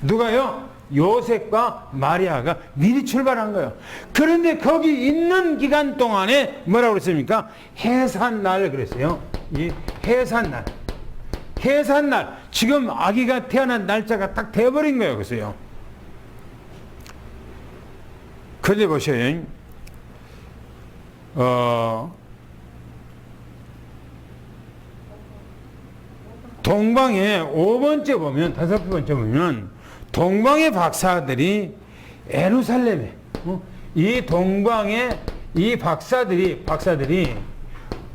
누가요? 요셉과 마리아가 미리 출발한 거예요. 그런데 거기 있는 기간 동안에 뭐라고 그랬습니까? 해산날 그랬어요. 이 해산날. 지금 아기가 태어난 날짜가 딱 돼버린 거예요. 그래서요. 그런데 보세요. 동방에 5번째 보면, 5번째 보면 동방의 박사들이 예루살렘에 이 동방의 이 박사들이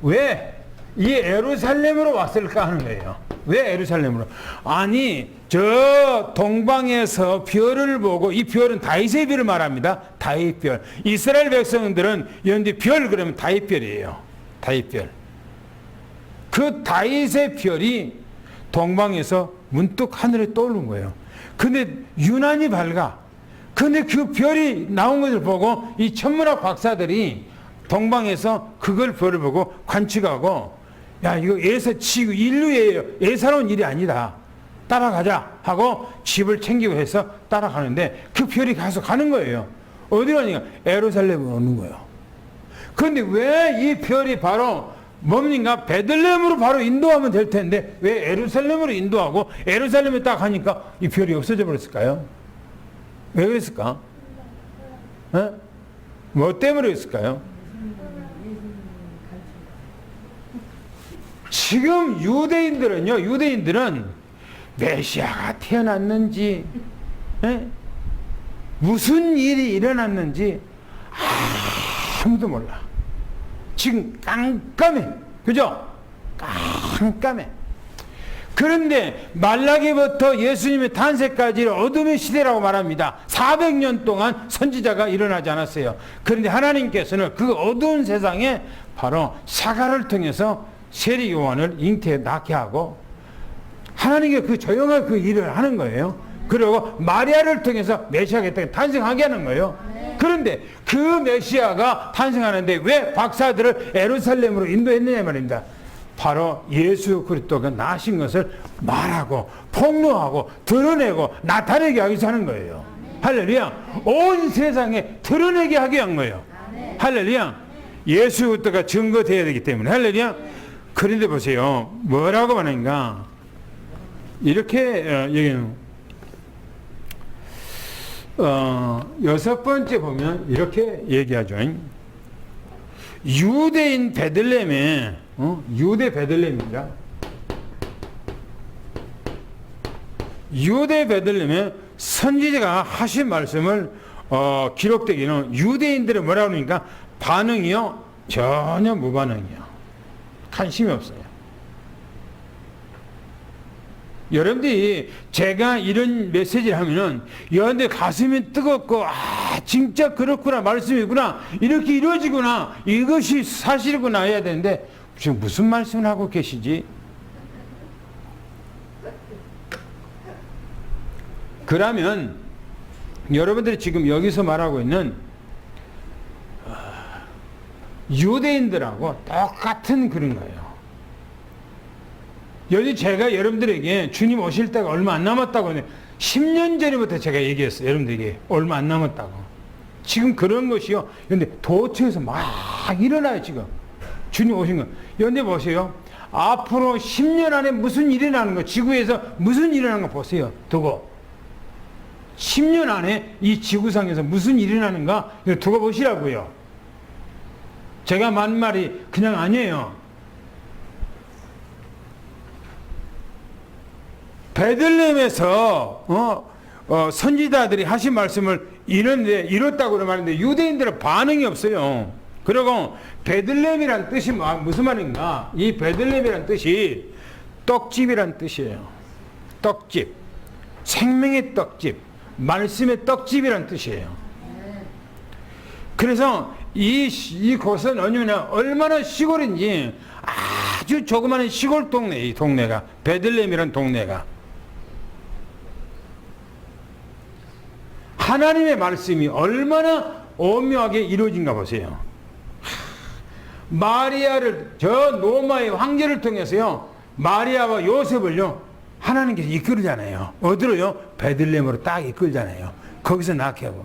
왜 이 예루살렘으로 왔을까 하는 거예요. 왜 예루살렘으로? 아니 저 동방에서 별을 보고, 이 별은 다윗의 별을 말합니다. 다윗별. 이스라엘 백성들은 연대 별 그러면 다윗별이에요. 다윗별. 그 다윗의 별이 동방에서 문득 하늘에 떠오른 거예요. 근데 유난히 밝아. 근데 그 별이 나온 것을 보고 이 천문학 박사들이 동방에서 그걸 별을 보고 관측하고, 야 이거 지구 인류의 예사로운 일이 아니다, 따라가자 하고 집을 챙기고 해서 따라가는데 그 별이 계속 가는 거예요. 어디로 가니까 예루살렘으로 오는 거예요. 그런데 왜 이 별이 바로 뭡니까? 베들레헴으로 바로 인도하면 될 텐데 왜 예루살렘으로 인도하고 예루살렘에 딱 가니까 이 별이 없어져 버렸을까요? 왜 그랬을까? 뭐 때문에 그랬을까요? 지금 유대인들은 메시아가 태어났는지, 무슨 일이 일어났는지 아무도 몰라. 지금 깜깜해. 그죠? 깜깜해. 그런데 말라기부터 예수님의 탄생까지 어둠의 시대라고 말합니다. 400년 동안 선지자가 일어나지 않았어요. 그런데 하나님께서는 그 어두운 세상에 바로 사가를 통해서 세리 요한을 잉태에 낳게 하고, 하나님께 그 조용한 그 일을 하는 거예요. 그리고 마리아를 통해서 메시아가 탄생하게 하는 거예요. 그런데 그 메시아가 탄생하는데 왜 박사들을 예루살렘으로 인도했느냐 말입니다. 바로 예수 그리스도가 나신 것을 말하고 폭로하고 드러내고 나타내게 하기 위해서 하는 거예요. 할렐루야. 온 세상에 드러내게 하게 한 거예요. 할렐루야. 예수 그리스도가 증거되어야 되기 때문에. 할렐루야. 그런데 보세요. 뭐라고 말하는가? 이렇게 얘기는 여섯 번째 보면 이렇게 얘기하죠. 유대인 베들레헴에 유대 베들레헴이라 유대 베들레헴에 선지자가 하신 말씀을 기록되기는 유대인들은 뭐라고 그러니까 반응이요 전혀 무반응이요. 관심이 없어요. 여러분들이 제가 이런 메시지를 하면은 여러분들 가슴이 뜨겁고 진짜 그렇구나, 말씀이구나, 이렇게 이루어지구나, 이것이 사실이구나 해야 되는데 지금 무슨 말씀을 하고 계시지? 그러면 여러분들이 지금 여기서 말하고 있는 유대인들하고 똑같은 그런 거예요. 여기 제가 여러분들에게 주님 오실 때가 얼마 안 남았다고 10년 전부터 제가 얘기했어요. 여러분들에게 얼마 안 남았다고. 지금 그런 것이요. 그런데 도처에서 막 일어나요. 지금 주님 오신 거. 그런데 보세요. 앞으로 10년 안에 무슨 일이 나는 거, 지구에서 무슨 일이 나는 거 보세요. 두고 10년 안에 이 지구상에서 무슨 일이 나는가 두고 보시라고요. 제가 만 말이 그냥 아니에요. 베들레헴에서 선지자들이 하신 말씀을 이뤘다고 말하는데 유대인들은 반응이 없어요. 그리고 베들레헴이란 뜻이 무슨 말인가? 이 베들레헴이란 뜻이 떡집이란 뜻이에요. 떡집, 생명의 떡집, 말씀의 떡집이란 뜻이에요. 그래서 이 곳은 얼마나 시골인지, 아주 조그마한 시골 동네, 이 동네가 베들레헴이란 동네가 하나님의 말씀이 얼마나 오묘하게 이루어진가 보세요. 마리아를, 저 노마의 황제를 통해서요, 마리아와 요셉을요 하나님께서 이끌잖아요. 어디로요? 베들레헴으로 딱 이끌잖아요. 거기서 낳게 하고.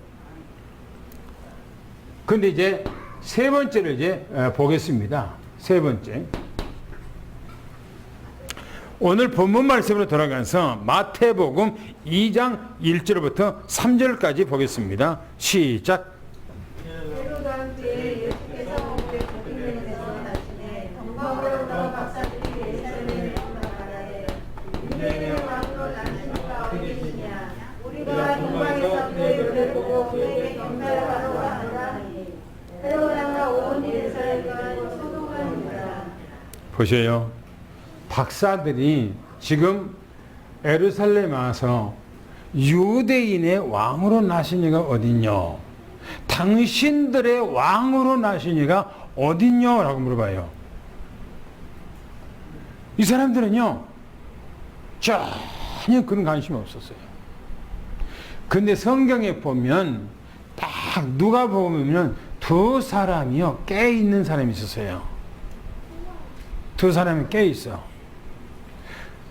근데 이제 세 번째를 이제 보겠습니다. 세 번째. 오늘 본문 말씀으로 돌아가서 마태복음 2장 1절부터 3절까지 보겠습니다. 시작. 우리가 동방에서 그의 노래를 보고 보세요. 박사들이 지금 예루살렘에 와서 유대인의 왕으로 나신 이가 어딨냐? 당신들의 왕으로 나신 이가 어딨냐? 라고 물어봐요. 이 사람들은요, 전혀 그런 관심이 없었어요. 근데 성경에 보면, 딱 누가 보면 두 사람이요, 깨있는 사람이 있었어요. 두 사람이 깨있어.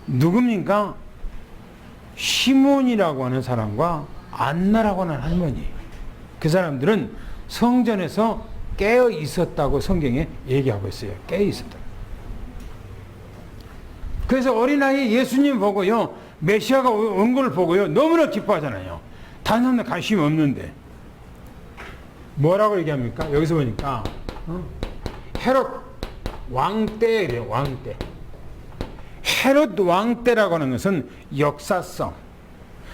누굽니까? 시몬이라고 하는 사람과 안나라고 하는 할머니. 그 사람들은 성전에서 깨어 있었다고 성경에 얘기하고 있어요. 깨어 있었다. 그래서 어린아이 예수님 보고요, 메시아가 온 걸 보고요, 너무나 기뻐하잖아요. 다른 사람들 관심이 없는데. 뭐라고 얘기합니까? 여기서 보니까, 헤롯 왕 때래요, 왕 때. 헤롯 왕 때라고 하는 것은 역사성,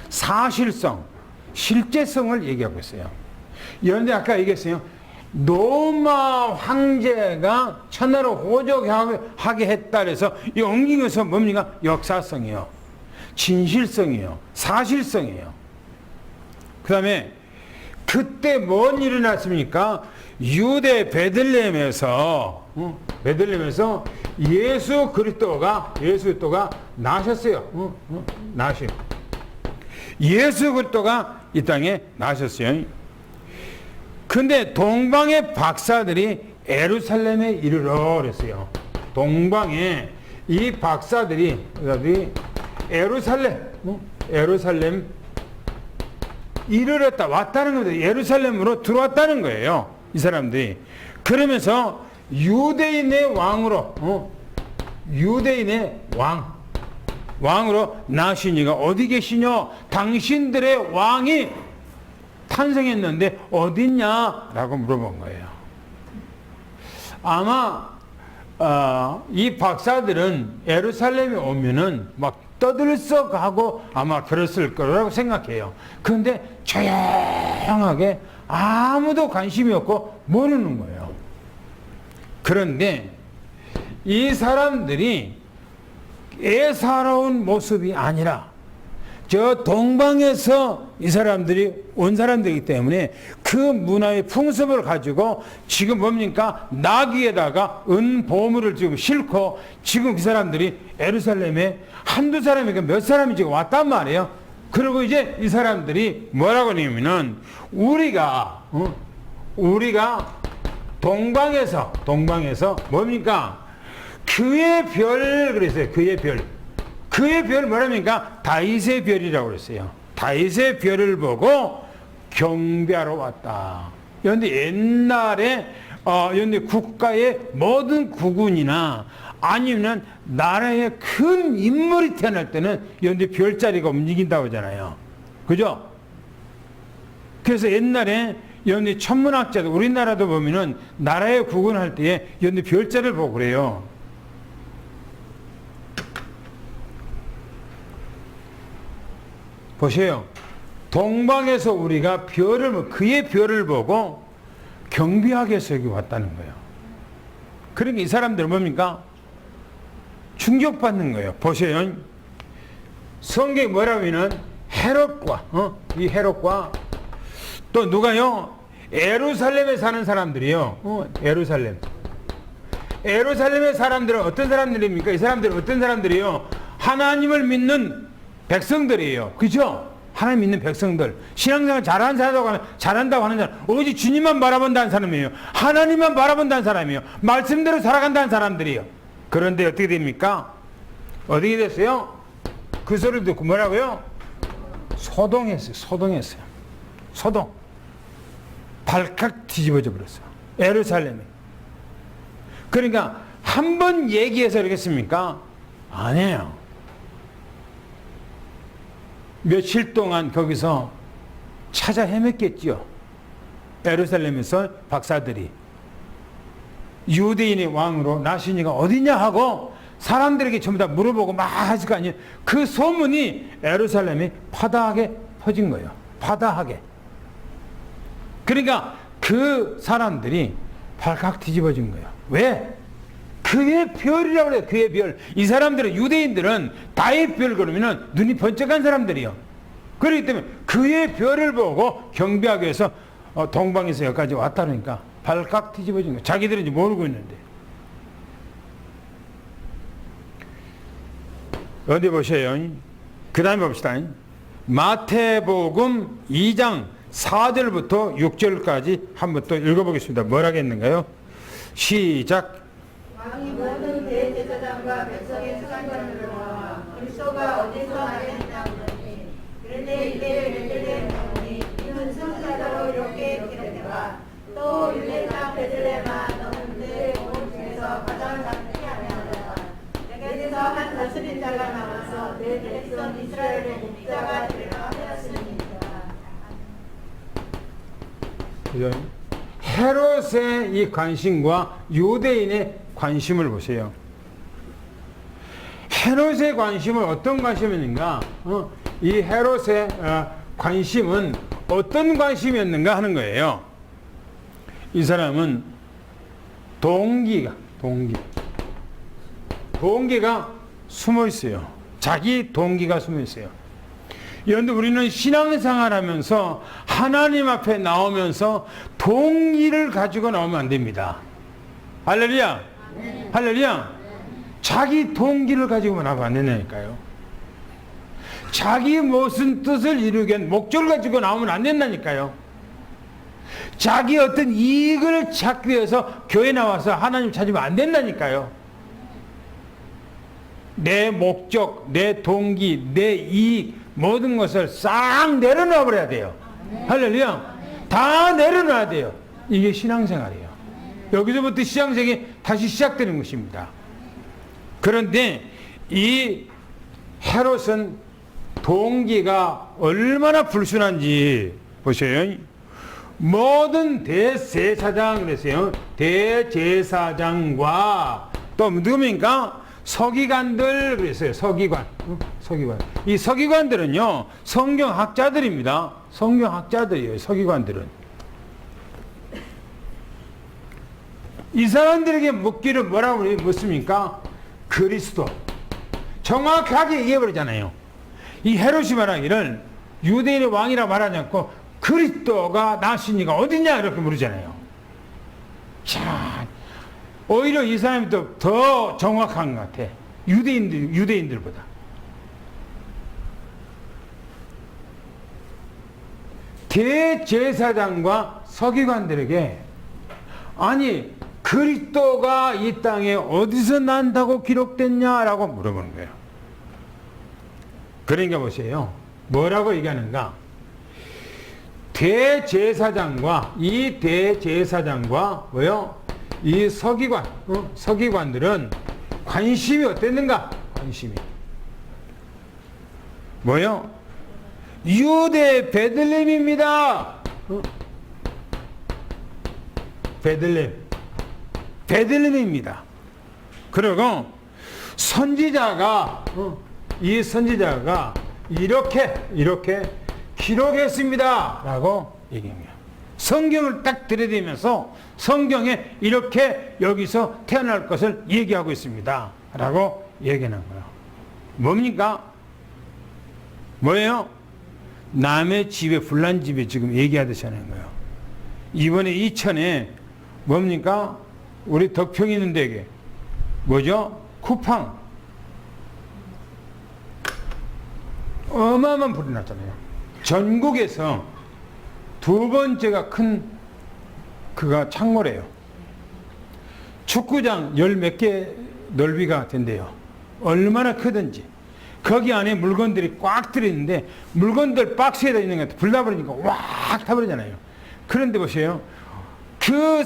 사실성, 실제성을 얘기하고 있어요. 그런데 아까 얘기했어요. 로마 황제가 천하로 호적하게 했다 그래서 이 옮긴 것은 뭡니까? 역사성이요, 진실성이요, 사실성이에요. 그 다음에 그때 뭔 일이 났습니까? 유대 베들레헴에서 예수 그리스도가 나셨어요. 나시. 예수 그리스도가 이 땅에 나셨어요. 근데 동방의 박사들이 예루살렘에 이르러 그랬어요. 동방에 이 박사들이 예루살렘 이르렀다, 왔다는 거죠. 예루살렘으로 들어왔다는 거예요, 이 사람들이. 그러면서 유대인의 왕으로, 유대인의 왕으로 나신 이가 어디 계시냐? 당신들의 왕이 탄생했는데 어딨냐라고 물어본 거예요. 아마 이 박사들은 예루살렘에 오면은 막 떠들썩하고 아마 그랬을 거라고 생각해요. 그런데 조용하게 아무도 관심이 없고 모르는 거예요. 그런데 이 사람들이 애사로운 모습이 아니라 저 동방에서 이 사람들이 온 사람들이기 때문에 그 문화의 풍습을 가지고 지금 뭡니까? 나귀에다가 은보물을 지금 싣고 지금 그 사람들이 예루살렘에 한두 사람이 몇 사람이 지금 왔단 말이에요. 그리고 이제 이 사람들이 뭐라고 하냐면은 우리가 동방에서 뭡니까? 그의 별 그랬어요. 그의 별 뭐랍니까? 다윗의 별이라고 그랬어요. 다윗의 별을 보고 경배하러 왔다. 그런데 옛날에 그런데 국가의 모든 국군이나 아니면 나라의 큰 인물이 태어날 때는 그런데 별자리가 움직인다고 하잖아요. 그죠? 그래서 옛날에 그런데 천문학자들 우리나라도 보면은 나라의 국군할 때에 그런데 별자리를 보고 그래요. 보세요. 동방에서 우리가 그의 별을 보고 경배하기 위해서 여기 왔다는 거예요. 그러니까 이 사람들은 뭡니까? 충격받는 거예요. 보세요. 성경이 뭐라고 하면 헤롯과 이 헤롯과 또 누가요? 예루살렘에 사는 사람들이요. 예루살렘의 사람들은 어떤 사람들입니까? 이 사람들은 어떤 사람들이요? 하나님을 믿는 백성들이에요. 그죠? 하나님 믿는 백성들. 신앙생활 잘한다고 하는 사람. 오직 주님만 바라본다는 사람이에요. 하나님만 바라본다는 사람이에요. 말씀대로 살아간다는 사람들이에요. 그런데 어떻게 됩니까? 어떻게 됐어요? 그 소리를 듣고 뭐라고요? 소동했어요. 소동. 발칵 뒤집어져 버렸어요. 예루살렘에. 그러니까 한 번 얘기해서 그러겠습니까? 아니에요. 며칠 동안 거기서 찾아 헤맸겠지요. 예루살렘에서 박사들이 유대인의 왕으로 나신 이가 어디냐 하고 사람들에게 전부 다 물어보고 막 하실 거 아니에요. 그 소문이 예루살렘이 파다하게 퍼진 거예요. 파다하게. 그러니까 그 사람들이 발칵 뒤집어진 거예요. 왜? 그 그의 별이라고 그래요. 그의 별. 이 사람들은, 유대인들은 다의 별 그러면은 눈이 번쩍한 사람들이요. 그렇기 때문에 그의 별을 보고 경배하기 위해서 동방에서 여기까지 왔다 그러니까 발칵 뒤집어진 거예요. 자기들은 이제 모르고 있는데. 어디 보세요. 그 다음에 봅시다. 마태복음 2장 4절부터 6절까지 한번 또 읽어보겠습니다. 뭘 하겠는가요? 시작. 왕이 모든 대제사장과 백성의 수관관을 모아 그리스도가 어디서 나겠느냐 물으니 그런데 이에 베들레헴 왕이 이는 선지자로 이렇게 기록해봐 또 유대 땅 베들레헴아 너는 내 온 중에서 가장 작지 아니하노라 내게서 한 다스린 자가 나와서 내 백성 이스라엘의 목자가 되리라 하였으니이다. 헤롯의 이 관심과 유대인의 관심을 보세요. 헤롯의 관심은 어떤 관심이었는가? 이 헤롯의 관심은 어떤 관심이었는가 하는 거예요. 이 사람은 동기가 숨어 있어요. 자기 동기가 숨어 있어요. 그런데 우리는 신앙생활 하면서 하나님 앞에 나오면서 동기를 가지고 나오면 안 됩니다. 할렐루야. 네. 할렐루야. 네. 자기 동기를 가지고만 하면 안 된다니까요. 자기 무슨 뜻을 이루기 위한 목적을 가지고 나오면 안 된다니까요. 자기 어떤 이익을 찾기 위해서 교회 나와서 하나님 찾으면 안 된다니까요. 내 목적, 내 동기, 내 이익 모든 것을 싹 내려놔 버려야 돼요. 할렐루야. 다 내려놔야 돼요. 이게 신앙생활이에요. 여기서부터 신앙생활이 다시 시작되는 것입니다. 그런데 이 헤롯은 동기가 얼마나 불순한지 보세요. 모든 대제사장 그랬어요. 대제사장과 또 누굽니까? 서기관들 그랬어요. 서기관. 이 서기관들은요, 성경학자들입니다. 성경학자들이에요. 서기관들은. 이 사람들에게 묻기를 뭐라고 묻습니까? 그리스도. 정확하게 얘기해버리잖아요. 이 헤롯이 말하기를 유대인의 왕이라 말하지 않고 그리스도가 나시니가 어딨냐 이렇게 물으잖아요. 자, 오히려 이 사람이 더 정확한 것 같아. 유대인들보다. 대제사장과 서기관들에게 아니 그리스도가 이 땅에 어디서 난다고 기록됐냐라고 물어보는 거예요. 그러니까 보세요. 뭐라고 얘기하는가? 대제사장과 뭐요? 이 서기관들은 관심이 어땠는가? 관심이 뭐요? 유대 베들레헴입니다. 베들레헴입니다. 그리고 선지자가 이 선지자가 이렇게 기록했습니다 라고 얘기합니다. 성경을 딱 들이대면서 성경에 이렇게 여기서 태어날 것을 얘기하고 있습니다 라고 얘기하는 거예요. 뭡니까? 뭐예요? 남의 집에 불난 집에 지금 얘기하듯이 하는 거예요. 이번에 이천에 뭡니까? 우리 덕평이 있는 데게 뭐죠? 쿠팡 어마어마한 불이 났잖아요. 전국에서 두 번째가 큰 그가 창고래요. 축구장 열 몇 개 넓이가 된대요. 얼마나 크든지. 거기 안에 물건들이 꽉 들어있는데 물건들 박스에다 있는 것 불 나버리니까 왁 타버리잖아요. 그런데 보세요. 그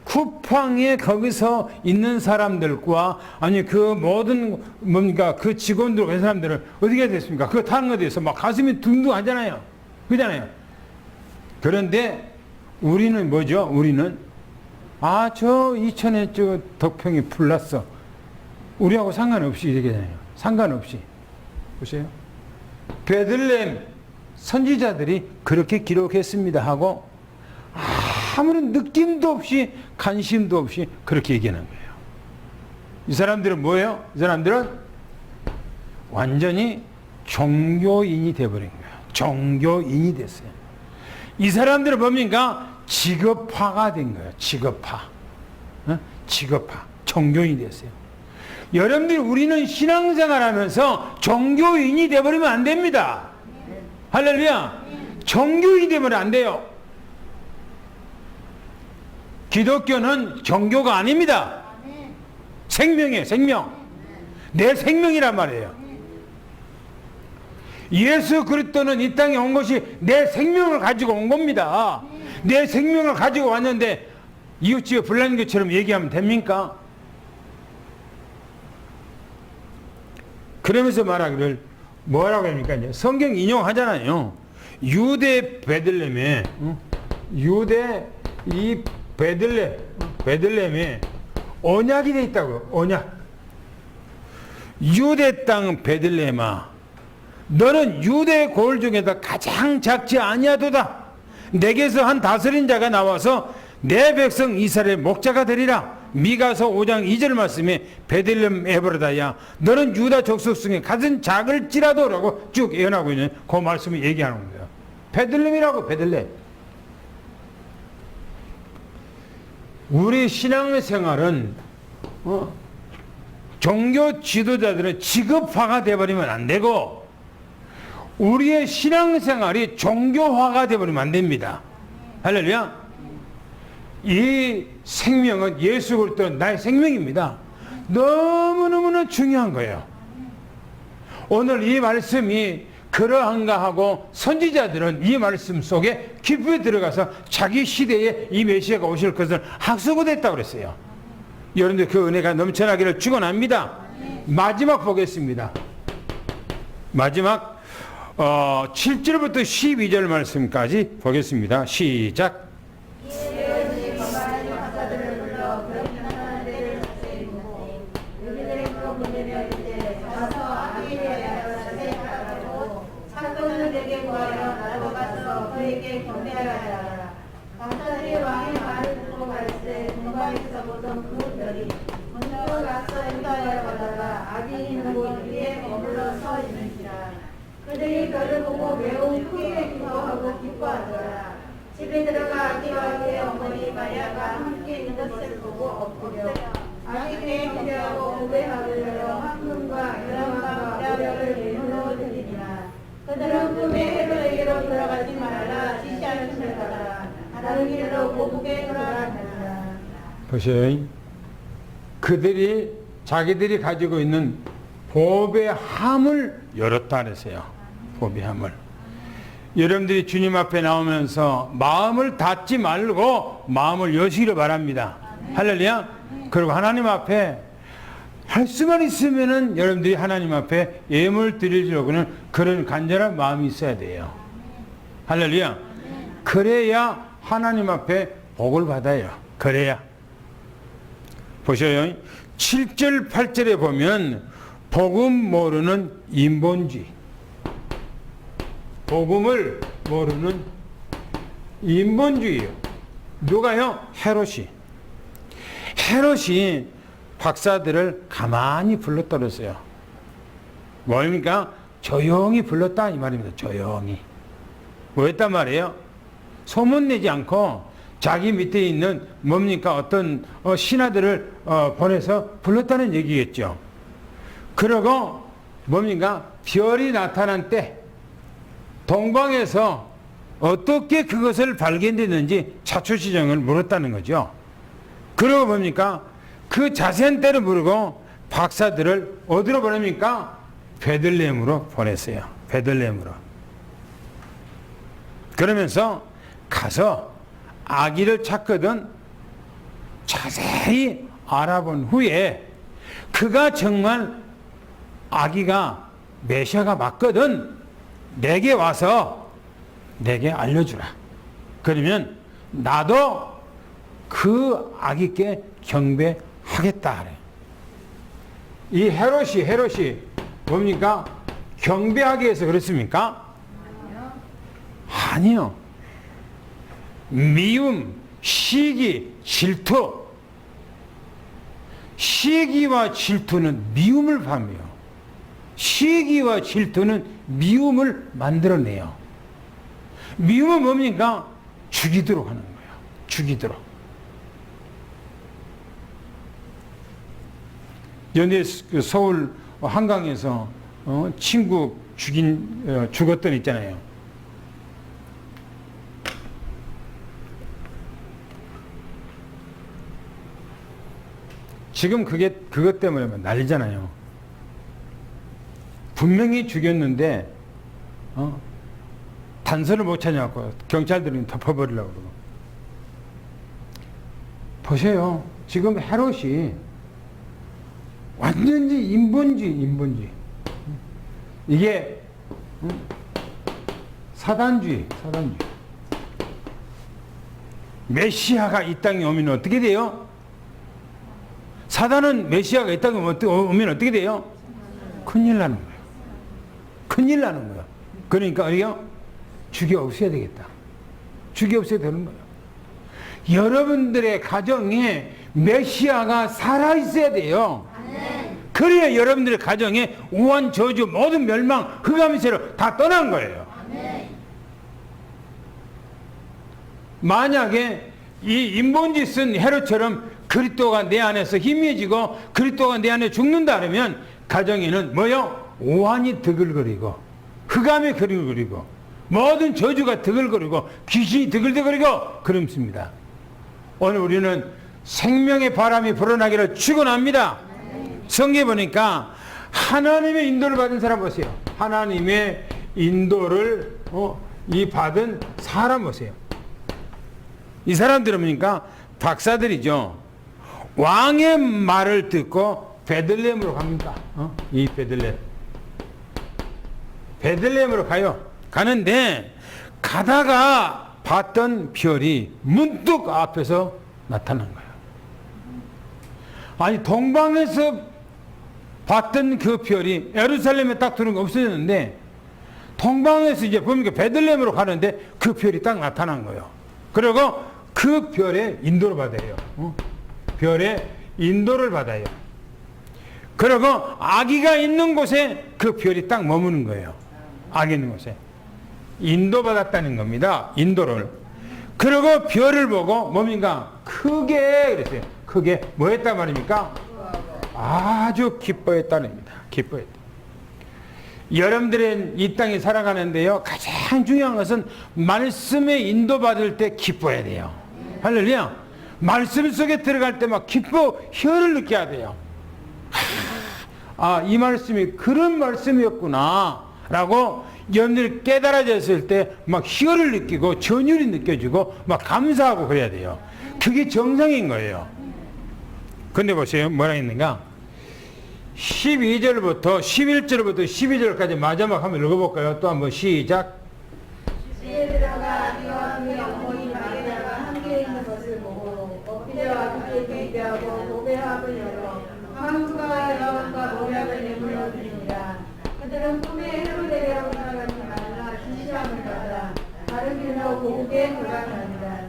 쿠팡에 거기서 있는 사람들과 아니 그 모든 뭡니까 그 직원들 그 사람들은 어디가 됐습니까? 그거 타는 것에 대해서 막 가슴이 둥둥하잖아요. 그잖아요. 그런데 우리는 뭐죠? 우리는 저 이천에 저 덕평이 불났어. 우리하고 상관없이 얘기하잖아요. 상관없이. 보세요. 베들레헴 선지자들이 그렇게 기록했습니다 하고 아무런 느낌도 없이 관심도 없이 그렇게 얘기하는 거예요. 이 사람들은 뭐예요? 이 사람들은 완전히 종교인이 되어버린 거예요. 종교인이 됐어요. 이 사람들은 뭡니까? 직업화가 된 거예요. 직업화. 직업화. 종교인이 됐어요. 여러분들, 우리는 신앙생활 하면서 종교인이 되어버리면 안 됩니다. 할렐루야. 종교인이 되면 안 돼요. 기독교는 종교가 아닙니다. 생명이에요. 생명. 내 생명이란 말이에요. 예수 그리스도는 이 땅에 온 것이 내 생명을 가지고 온 겁니다. 내 생명을 가지고 왔는데 이웃집에 불난교처럼 얘기하면 됩니까? 그러면서 말하기를 뭐라고 합니까? 이제 성경 인용하잖아요. 유대 베들레헴에 유대 이 베들레헴에 언약이 돼 있다고. 언약. 유대 땅 베들레헴아, 너는 유대 고을 중에서 가장 작지 아니하도다. 내게서 한 다스린 자가 나와서 내 백성 이스라엘의 목자가 되리라. 미가서 5장 2절 말씀에 베들레헴 에브라다야, 너는 유다 족속 중에 가장 작을지라도 라고 쭉 예언하고 있는 그 말씀을 얘기하는 거예요. 베들레헴이라고. 베들레헴. 우리 신앙생활은 종교 지도자들은 직업화가 되어버리면 안 되고, 우리의 신앙생활이 종교화가 되어버리면 안 됩니다. 할렐루야. 이 생명은 예수 그리스도는 나의 생명입니다. 너무너무나 중요한 거예요. 오늘 이 말씀이 그러한가 하고 선지자들은 이 말씀 속에 깊이 들어가서 자기 시대에 이 메시아가 오실 것을 학수고됐다고 그랬어요. 여러분들, 그 은혜가 넘쳐나기를 축원합니다. 마지막 보겠습니다. 마지막 7절부터 12절 말씀까지 보겠습니다. 시작. 그들이 별을 보고 매우 크게 기뻐하고 기뻐하더라. 집에 들어가 아기와 그의 어머니 마리아가 함께 있는 것을 보고 엎드려 아기께 기대하고 고백하기로 황금과 유랑과 오려를 내놓아 드리니라. 그들은 꿈에 헤로에게로 들어가지 말라 지시하는 것을 따라 다른 길로 고국에 돌아가니라. 보세요. 그들이 자기들이 가지고 있는 법의 함을 열었다 그랬어요. 법의 함을. 여러분들이 주님 앞에 나오면서 마음을 닫지 말고 마음을 여시기를 바랍니다. 할렐루야. 그리고 하나님 앞에 할 수만 있으면은 여러분들이 하나님 앞에 예물 드리려고는 그런 간절한 마음이 있어야 돼요. 할렐루야. 그래야 하나님 앞에 복을 받아요. 그래야. 보셔요. 7절 8절에 보면 복음 모르는 인본주의, 복음을 모르는 인본주의예요. 누가요? 헤롯이. 헤롯이 박사들을 가만히 불러떨었어요. 뭡니까? 조용히 불렀다 이 말입니다. 조용히. 뭐 했단 말이에요? 소문내지 않고 자기 밑에 있는 뭡니까? 어떤 신하들을 보내서 불렀다는 얘기겠죠. 그러고 뭡니까? 별이 나타난 때 동방에서 어떻게 그것을 발견됐는지 차초지정을 물었다는 거죠. 그러고 뭡니까? 그 자세한 때를 모르고 박사들을 어디로 보냅니까? 베들레헴으로 보냈어요. 베들레헴으로. 그러면서 가서 아기를 찾거든 자세히 알아본 후에 그가 정말 아기가 메시아가 맞거든 내게 와서 내게 알려주라. 그러면 나도 그 아기께 경배하겠다 그래. 이 헤롯이 뭡니까? 경배하기 위해서 그랬습니까? 아니요. 미움, 시기, 질투. 시기와 질투는 미움을 밤이요. 시기와 질투는 미움을 만들어내요. 미움은 뭡니까? 죽이도록 하는 거예요. 죽이도록. 연예 서울 한강에서 친구 죽었던 있잖아요. 지금 그것 때문에 난리잖아요. 분명히 죽였는데 단서를 못 찾아갖고 경찰들이 덮어버리려고 그러고. 보세요. 지금 헤롯이 완전히 인본주의. 이게 사단주의. 메시아가 이 땅에 오면 어떻게 돼요? 사단은 메시아가 이 땅에 오면 어떻게 돼요? 큰일 나는 거예요. 그러니까 어디요? 죽여 없애야 되겠다. 죽여 없애야 되는 거예요. 여러분들의 가정에 메시아가 살아있어야 돼요. 그래야 여러분들의 가정에 우한, 저주, 모든 멸망, 흑암세로 다 떠난 거예요. 만약에 이 인본주의 쓴 헤롯처럼 그리스도가 내 안에서 희미해지고 그리스도가 내 안에 죽는다 그러면 가정에는 뭐요? 우한이 드글거리고 흑암이 드글거리고 모든 저주가 드글거리고 귀신이 드글드글거리고 그렇습니다. 오늘 우리는 생명의 바람이 불어나기를 축원합니다. 성경에 보니까 하나님의 인도를 받은 사람 보세요. 하나님의 인도를 이 받은 사람 보세요. 이 사람들은 뭡니까? 박사들이죠. 왕의 말을 듣고 베들레헴으로 갑니다. 이 베들레헴으로 가요. 가는데 가다가 봤던 별이 문득 앞에서 나타난 거예요. 아니 동방에서 봤던 그 별이 예루살렘에 딱 들어온 거 없어졌는데 동방에서 이제 보니까 베들레헴으로 가는데 그 별이 딱 나타난 거예요. 그리고 그 별의 인도를 받아요. 별의 인도를 받아요. 그리고 아기가 있는 곳에 그 별이 딱 머무는 거예요. 아기 있는 곳에. 인도받았다는 겁니다. 인도를. 그리고 별을 보고 뭡니까? 크게 그랬어요. 크게 뭐 했단 말입니까? 아주 기뻐했다는 겁니다. 기뻐했다. 여러분들은 이 땅에 살아가는데요. 가장 중요한 것은 말씀에 인도받을 때 기뻐해야 돼요. 할렐루야. 말씀 속에 들어갈 때 막 기뻐 혀를 느껴야 돼요. 이 말씀이 그런 말씀이었구나 라고 여러분들이 깨달아졌을 때 막 희열을 느끼고 전율이 느껴지고 막 감사하고 그래야 돼요. 그게 정상인 거예요. 근데 보세요. 뭐라 했는가? 12절부터 11절부터 12절까지 마지막 한번 읽어볼까요? 또 한번 시작. 집에 들어가 아비와 그의 어머니 마리아가 함께 있는 것을 보고 엎드려 그에게 대비하고 노베합을 열어 황수와 여왕과 모략을 내물러 드립니다. 그들은 꿈에 헤로데라고 나가지 말라 지시함을 받아 다른 길로 고국에 돌아갑니다.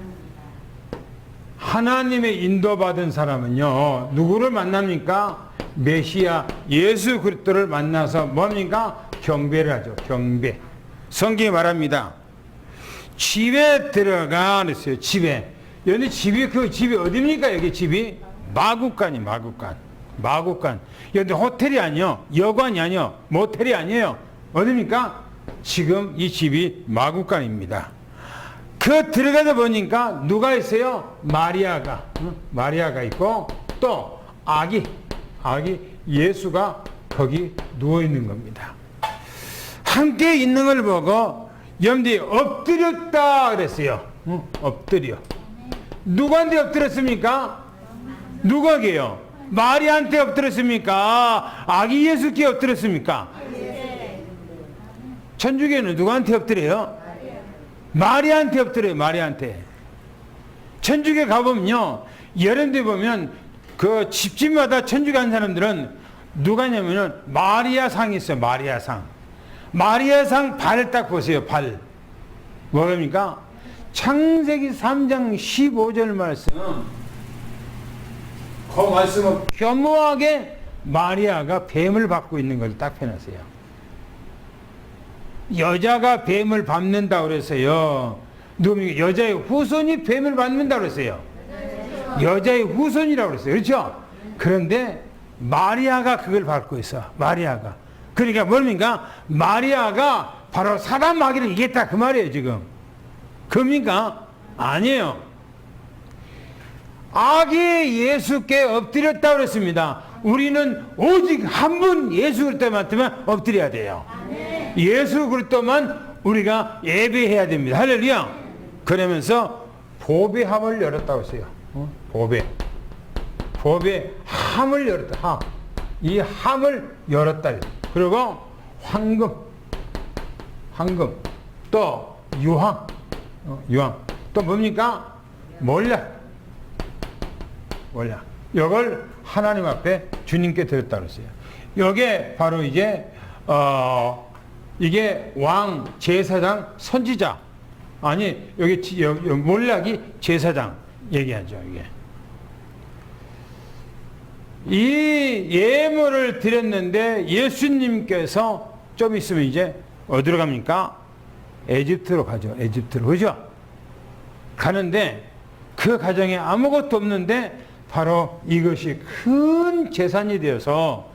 하나님의 인도받은 사람은요, 누구를 만납니까? 메시아 예수 그리스도를 만나서 뭡니까? 경배를 하죠. 경배. 성경이 말합니다. 집에 들어가 그랬어요. 집에. 여기 집이 그 집이 어디입니까? 여기 집이 마구간이 마구간. 여기 호텔이 아니요, 여관이 아니요, 모텔이 아니에요. 어디입니까? 지금 이 집이 마구간입니다. 그 들어가서 보니까 누가 있어요? 마리아가 있고 또 아기 예수가 거기 누워 있는 겁니다. 함께 있는 걸 보고 여러분들이 엎드렸다 그랬어요. 엎드려. 누구한테 엎드렸습니까? 누구에게요? 마리아한테 엎드렸습니까? 아기 예수께 엎드렸습니까? 천주교는 누구한테 엎드려요? 마리아한테 엎드려요. 마리아한테. 천주교 가보면요, 여러분들 보면 그 집집마다 천주교 한 사람들은 누가냐면은 마리아상이 있어요. 마리아상 발을 딱 보세요. 발. 뭐랍니까? 창세기 3장 15절 말씀. 그 말씀은 교묘하게 마리아가 뱀을 밟고 있는 걸 딱 펴놨어요. 여자가 뱀을 밟는다 그랬어요. 누굽니까? 여자의 후손이 뱀을 밟는다 그랬어요. 여자의 후손이라고 그랬어요. 그렇죠? 그런데 마리아가 그걸 밟고 있어. 마리아가. 그러니까 뭡니까? 마리아가 바로 사단 마귀를 이겼다 그 말이에요 지금. 그럽니까? 아니에요. 악의 예수께 엎드렸다 그랬습니다. 우리는 오직 한 분 예수 그리스도만 엎드려야 돼요. 예수 그리스도만 우리가 예배해야 됩니다. 할렐루야. 그러면서 보배함을 열었다고 했어요. 보배 함을 열었다. 함. 이 함을 열었다. 그리고 황금 또 유황 또 뭡니까? 몰약 이걸 하나님 앞에 주님께 드렸다 그랬어요. 이게 바로 이제 이게 왕, 제사장, 선지자. 아니 여기 몰락이 제사장 얘기하죠. 이게 이 예물을 드렸는데 예수님께서 좀 있으면 이제 어디로 갑니까? 에집트로 가죠. 에집트로. 그죠? 가는데 그 가정에 아무것도 없는데 바로 이것이 큰 재산이 되어서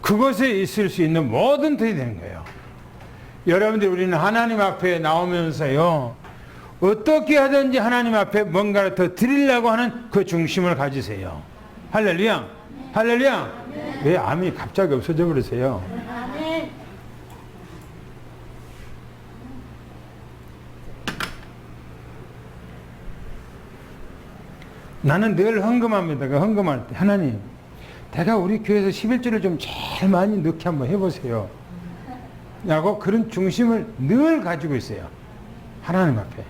그것에 있을 수 있는 모든 것이 되는 거예요. 여러분들 우리는 하나님 앞에 나오면서요. 어떻게 하든지 하나님 앞에 뭔가를 더 드리려고 하는 그 중심을 가지세요. 할렐루야. 할렐루야. 왜 암이 갑자기 없어져 버리세요? 나는 늘 헌금합니다. 헌금할 때 하나님 내가 우리 교회에서 11조를 좀 제일 많이 넣게 한번 해보세요 라고 그런 중심을 늘 가지고 있어요. 하나님 앞에.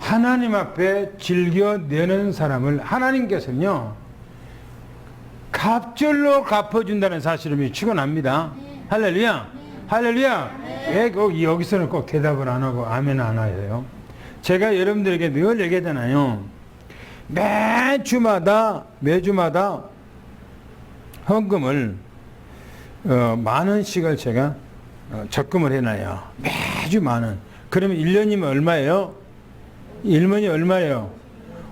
하나님 앞에 즐겨 내는 사람을 하나님께서는요 갑절로 갚아준다는 사실을 축원합니다. 할렐루야. 할렐루야. 왜 여기서는 꼭 대답을 안 하고 아멘 안 하세요? 제가 여러분들에게 늘 얘기하잖아요. 매주마다 헌금을 만 원씩을 제가 적금을 해놔요. 매주 만 원. 그러면 1년이면 얼마예요? 1년이 얼마예요?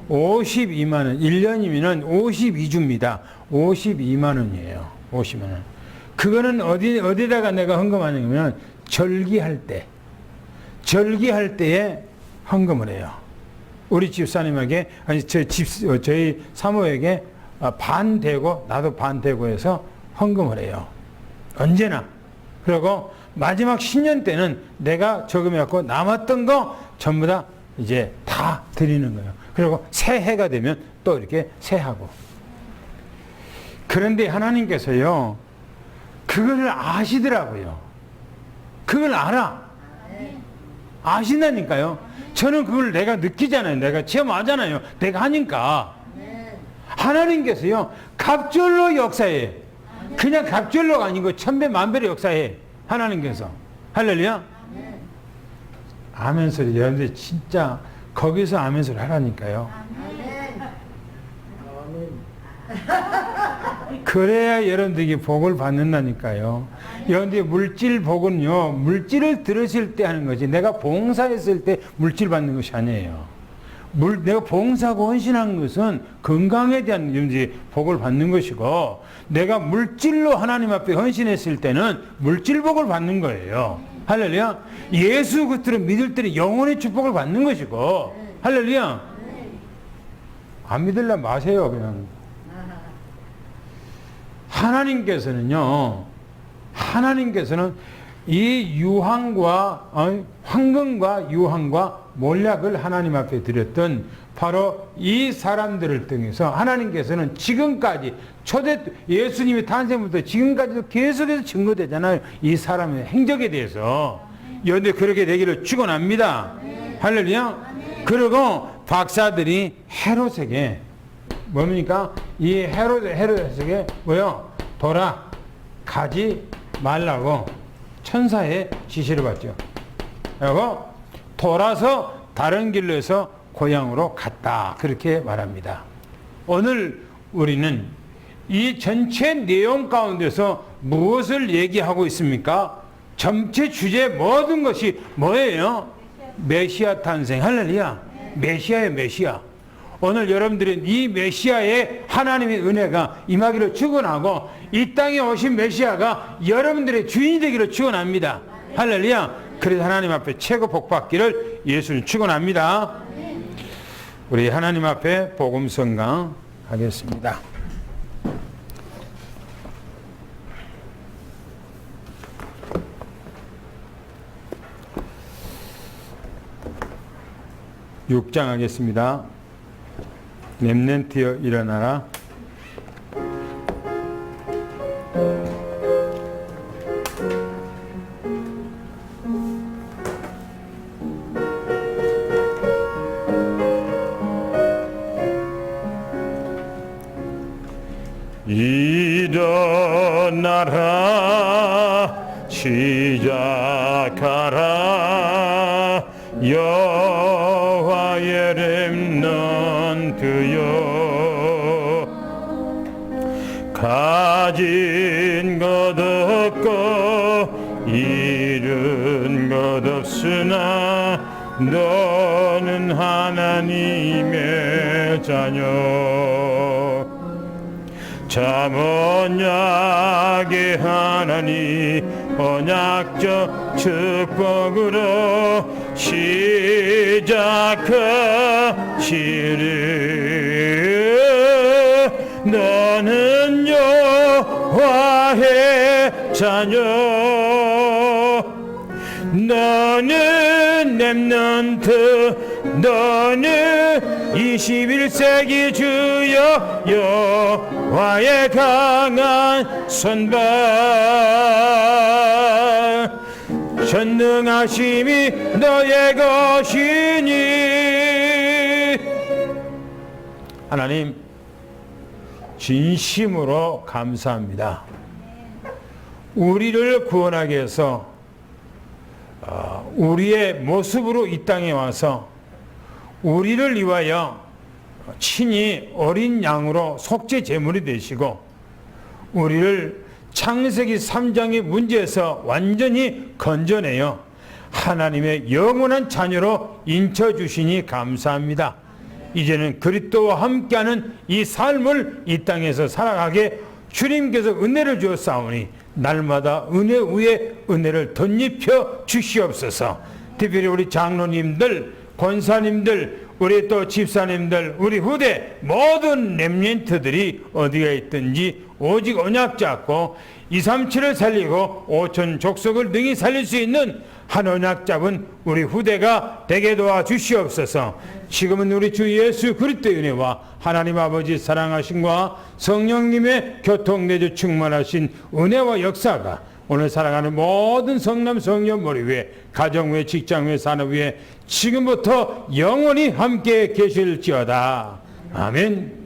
52만 원. 1년이면 52주입니다. 52만 원이에요. 50만 원. 그거는 어디다가 내가 헌금하냐면 절기할 때에 헌금을 해요. 우리 집사님에게 아니 저희 사모에게 반 대고 나도 반 대고 해서 헌금을 해요. 언제나. 그리고 마지막 10년 때는 내가 저금해갖고 남았던 거 전부 다 이제 다 드리는 거예요. 그리고 새해가 되면 또 이렇게 새하고. 그런데 하나님께서요 그걸 아시더라고요. 그걸 알아. 아신다니까요. 저는 그걸 내가 느끼잖아요. 내가 체험하잖아요. 내가 하니까. 하나님께서요 갑절로 역사해. 그냥 갑절로가 아니고 천배 만배로 역사해. 하나님께서. 할렐루야. 아멘 소리. 여러분들 진짜 거기서 아멘 소리 하라니까요. 그래야 여러분들이 복을 받는다니까요. 여러분들 물질 복은요 물질을 들으실 때 하는 거지 내가 봉사했을 때 물질 받는 것이 아니에요. 내가 봉사하고 헌신한 것은 건강에 대한 복을 받는 것이고 내가 물질로 하나님 앞에 헌신했을 때는 물질 복을 받는 거예요. 할렐루야. 예수 그리스도를 믿을 때는 영혼의 축복을 받는 것이고 할렐루야. 안 믿으려 마세요. 그냥 하나님께서는 이 유황과 황금과 유황과 몰약을 하나님 앞에 드렸던 바로 이 사람들을 통해서 하나님께서는 지금까지 예수님의 탄생부터 지금까지도 계속해서 증거되잖아요. 이 사람의 행적에 대해서. 그런데 그렇게 되기를 축원합니다. 할렐루야. 그리고 박사들이 헤롯에게 뭡니까? 이 헤롯에게 뭐요? 돌아가지 말라고 천사의 지시를 받죠. 그리고 돌아서 다른 길로 해서 고향으로 갔다. 그렇게 말합니다. 오늘 우리는 이 전체 내용 가운데서 무엇을 얘기하고 있습니까? 전체 주제 모든 것이 뭐예요? 메시아 탄생. 할렐루야. 메시아의 메시아. 오늘 여러분들은 이 메시아의 하나님의 은혜가 임하기를 축원하고 이 땅에 오신 메시아가 여러분들의 주인이 되기를 축원합니다. 할렐루야. 그래서 하나님 앞에 최고 복 받기를 예수님 축원합니다. 우리 하나님 앞에 복음 성강 하겠습니다. (6장) 하겠습니다. 렘넌트여 일어나라. 일어나라 시작하라 여호와의 렘넌트여 가진 것 없고 잃은 것 없으나 너는 하나님의 자녀 참 언약의 하나님 언약적 축복으로 시작하시리 너는 여호와의 자녀 너는 렘넌트 너는 21세기 주여 여호와의 강한 손발 전능하심이 너의 것이니 하나님 진심으로 감사합니다. 우리를 구원하기 위해서 우리의 모습으로 이 땅에 와서 우리를 위하여 친히 어린 양으로 속죄 제물이 되시고 우리를 창세기 3장의 문제에서 완전히 건져내어 하나님의 영원한 자녀로 인쳐주시니 감사합니다. 이제는 그리스도와 함께하는 이 삶을 이 땅에서 살아가게 주님께서 은혜를 주었사오니 날마다 은혜 위에 은혜를 덧입혀 주시옵소서. 특별히 우리 장로님들, 권사님들, 우리 또 집사님들, 우리 후대 모든 렘넌트들이 어디가 있든지 오직 언약 잡고 237을 살리고 5천 족속을 능히 살릴 수 있는 한 언약 잡은 우리 후대가 되게 도와 주시옵소서. 지금은 우리 주 예수 그리스도의 은혜와 하나님 아버지 사랑하심과 성령님의 교통내주 충만하신 은혜와 역사가 오늘 살아가는 모든 성남 성녀 머리 위에 가정 위에 직장 위에 산업 위에 지금부터 영원히 함께 계실지어다. 아멘.